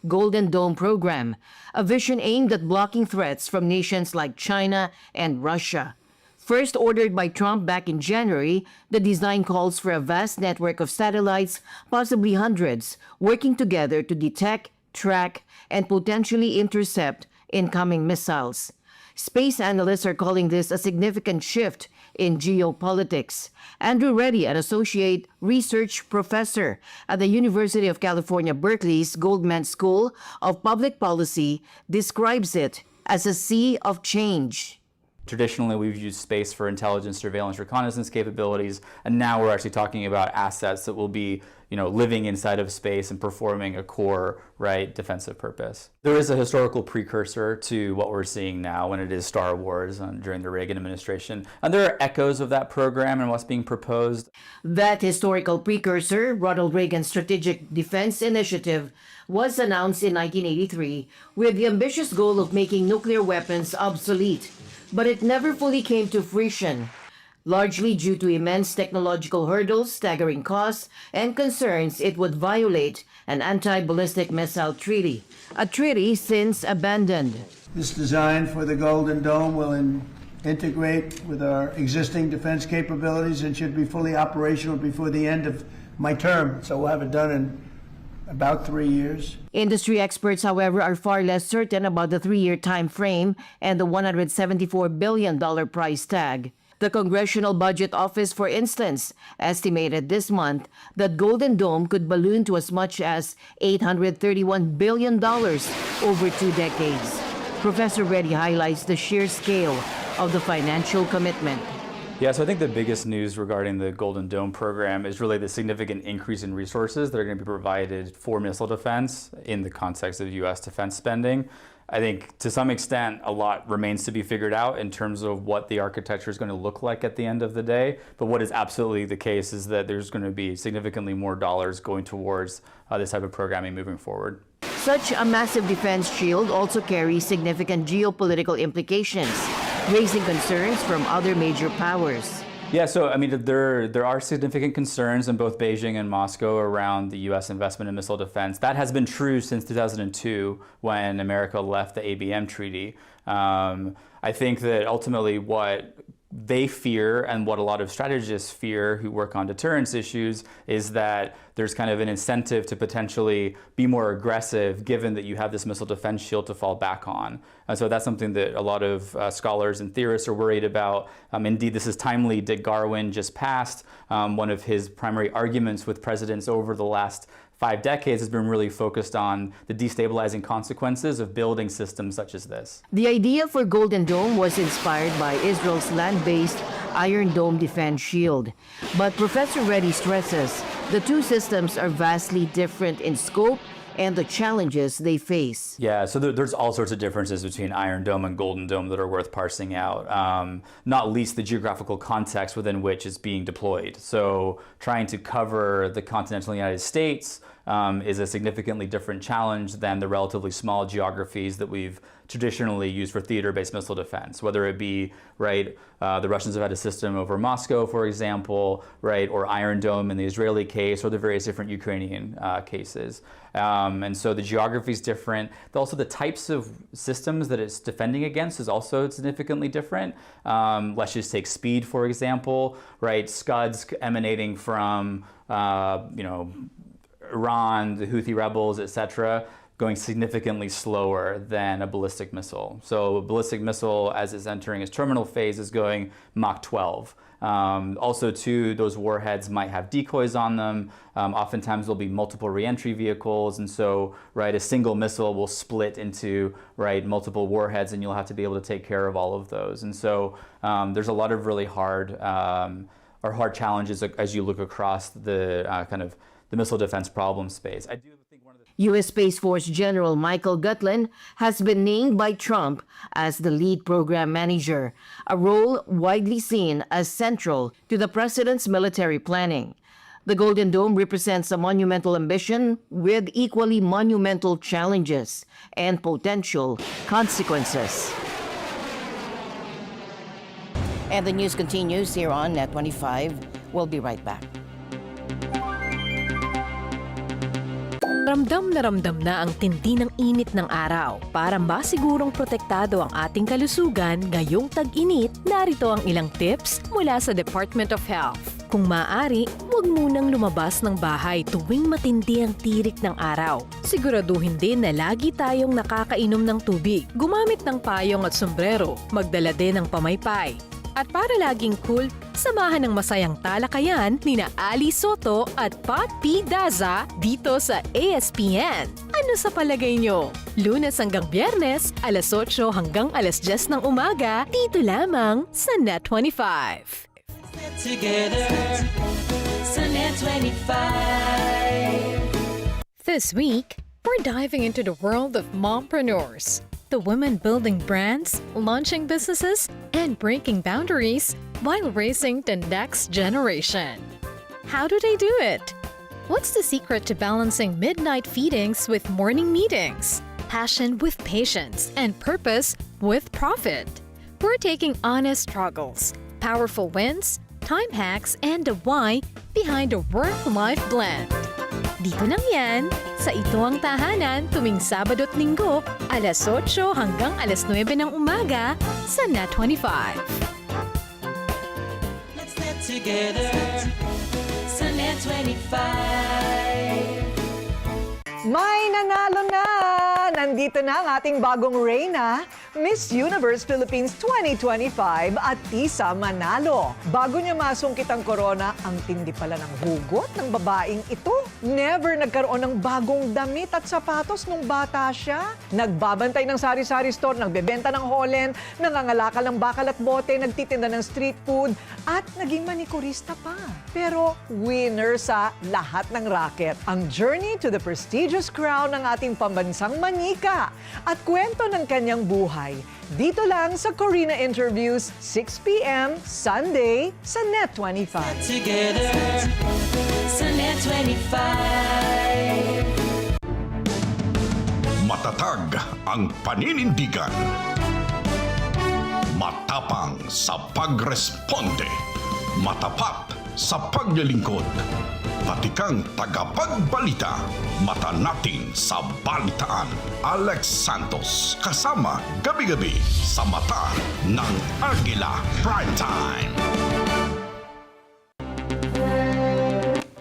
Golden Dome program, a vision aimed at blocking threats from nations like China and Russia. First ordered by Trump back in January, the design calls for a vast network of satellites, possibly hundreds, working together to detect, track, and potentially intercept incoming missiles. Space analysts are calling this a significant shift in geopolitics. Andrew Reddy, an associate research professor at the University of California, Berkeley's Goldman School of Public Policy, describes it as a sea of change. Traditionally, we've used space for intelligence, surveillance, reconnaissance capabilities, and now we're actually talking about assets that will be, living inside of space and performing a core, defensive purpose. There is a historical precursor to what we're seeing now, and it is Star Wars during the Reagan administration. And there are echoes of that program and what's being proposed. That historical precursor, Ronald Reagan's Strategic Defense Initiative, was announced in 1983 with the ambitious goal of making nuclear weapons obsolete. But it never fully came to fruition, largely due to immense technological hurdles, staggering costs, and concerns it would violate an anti-ballistic missile treaty, a treaty since abandoned. This design for the Golden Dome will integrate with our existing defense capabilities and should be fully operational before the end of my term. So we'll have it done in about 3 years. Industry experts, however, are far less certain about the 3-year time frame and the $174 billion price tag. The Congressional Budget Office, for instance, estimated this month that Golden Dome could balloon to as much as $831 billion over 2 decades. Professor Reddy highlights the sheer scale of the financial commitment. Yeah, so I think the biggest news regarding the Golden Dome program is really the significant increase in resources that are going to be provided for missile defense in the context of U.S. defense spending. I think to some extent a lot remains to be figured out in terms of what the architecture is going to look like at the end of the day. But what is absolutely the case is that there's going to be significantly more dollars going towards this type of programming moving forward. Such a massive defense shield also carries significant geopolitical implications. raising concerns from other major powers. Yeah, so I mean, there are significant concerns in both Beijing and Moscow around the U.S. investment in missile defense. That has been true since 2002, when America left the ABM treaty. I think that ultimately what they fear, and what a lot of strategists fear who work on deterrence issues, is that there's kind of an incentive to potentially be more aggressive, given that you have this missile defense shield to fall back on. And so that's something that a lot of scholars and theorists are worried about. Indeed, this is timely. Dick Garwin just passed. One of his primary arguments with presidents over the last 5 decades has been really focused on the destabilizing consequences of building systems such as this. The idea for Golden Dome was inspired by Israel's land-based Iron Dome defense shield. But Professor Reddy stresses the two systems are vastly different in scope and the challenges they face. Yeah, so there's all sorts of differences between Iron Dome and Golden Dome that are worth parsing out, not least the geographical context within which it's being deployed. So trying to cover the continental United States is a significantly different challenge than the relatively small geographies that we've traditionally used for theater-based missile defense, whether it be, right, the Russians have had a system over Moscow, for example, right, or Iron Dome in the Israeli case, or the various different Ukrainian cases. And so the geography is different. Also, the types of systems that it's defending against is also significantly different. Let's just take speed, for example, right? Scuds emanating from, Iran, the Houthi rebels, etc., going significantly slower than a ballistic missile. So a ballistic missile, as it's entering its terminal phase, is going Mach 12. Also, too, those warheads might have decoys on them. Oftentimes, there'll be multiple reentry vehicles, and so, right, a single missile will split into, right, multiple warheads, and you'll have to be able to take care of all of those. And so, there's a lot of really hard challenges as you look across the the missile defense problem space. I do think one of the U.S. Space Force General Michael Gutlin has been named by Trump as the lead program manager, a role widely seen as central to the president's military planning. The Golden Dome represents a monumental ambition with equally monumental challenges and potential consequences. And the news continues here on NET25. We'll be right back. Ramdam na ang tindi ng init ng araw. Para masigurong protektado ang ating kalusugan ngayong tag-init, narito ang ilang tips mula sa Department of Health. Kung maaari, huwag munang lumabas ng bahay tuwing matindi ang tirik ng araw. Siguraduhin din na lagi tayong nakakainom ng tubig, gumamit ng payong at sombrero, magdala din ng pamaypay. At para laging cool, samahan ng masayang talakayan ni na Ali Soto at Pat P. Daza dito sa ASPN. Ano sa palagay nyo? Lunes hanggang Biyernes, alas 8 hanggang alas 10 ng umaga, dito lamang sa NET25. Together sa NET25. This week, we're diving into the world of mompreneurs. The women building brands, launching businesses, and breaking boundaries while raising the next generation. How do they do it? What's the secret to balancing midnight feedings with morning meetings? Passion with patience and purpose with profit. We're taking honest struggles, powerful wins, time hacks, and the why behind a work-life blend. Dito lang yan, sa Ito Ang Tahanan tuwing Sabado at Linggo, alas 8 hanggang alas 9 ng umaga sa NET25. Let's net together sa NET25. May nanalo na! Nandito na ang ating bagong reyna, Miss Universe Philippines 2025 at Tisa Manalo. Bago niya masungkit ang corona, ang tindi pala ng hugot ng babaeng ito. Never nagkaroon ng bagong damit at sapatos nung bata siya. Nagbabantay ng sari-sari store, nagbebenta ng Holland, nangangalakal ng bakal at bote, nagtitinda ng street food, at naging manikurista pa. Pero winner sa lahat ng racket. Ang journey to the prestigious crown ng ating pambansang manika at kwento ng kanyang buhay. Dito lang sa Corina Interviews, 6 p.m. Sunday sa NET25. Together sa NET25. Matatag ang paninindigan. Matapang sa pagresponde. Matapat sa paglilingkod. Batikang tagapagbalita. Mata natin sa balitaan. Alex Santos kasama gabi-gabi sa mata ng Agila Primetime.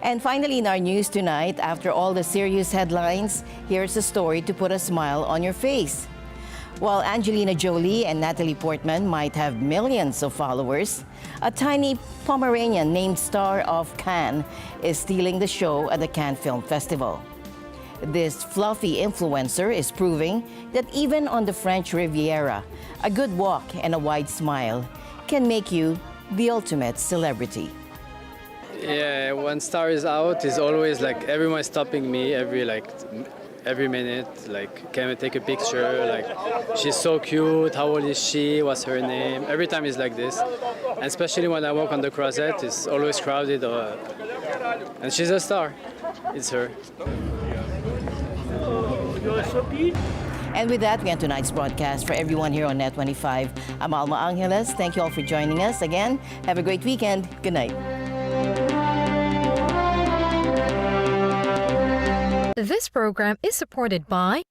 And finally, in our news tonight, after all the serious headlines, here's a story to put a smile on your face. While Angelina Jolie and Natalie Portman might have millions of followers, a tiny Pomeranian named Star of Cannes is stealing the show at the Cannes Film Festival. This fluffy influencer is proving that even on the French Riviera, a good walk and a wide smile can make you the ultimate celebrity. Yeah, when Star is out, it's always like everyone is stopping me every minute. Like, can we take a picture? Like, she's so cute. How old is she? What's her name? Every time it's like this, and especially when I walk on the Croisette, it's always crowded. And she's a star. It's her. And with that, we end tonight's broadcast. For everyone here on NET25, I'm Alma Angeles. Thank you all for joining us. Again, have a great weekend. Good night. This program is supported by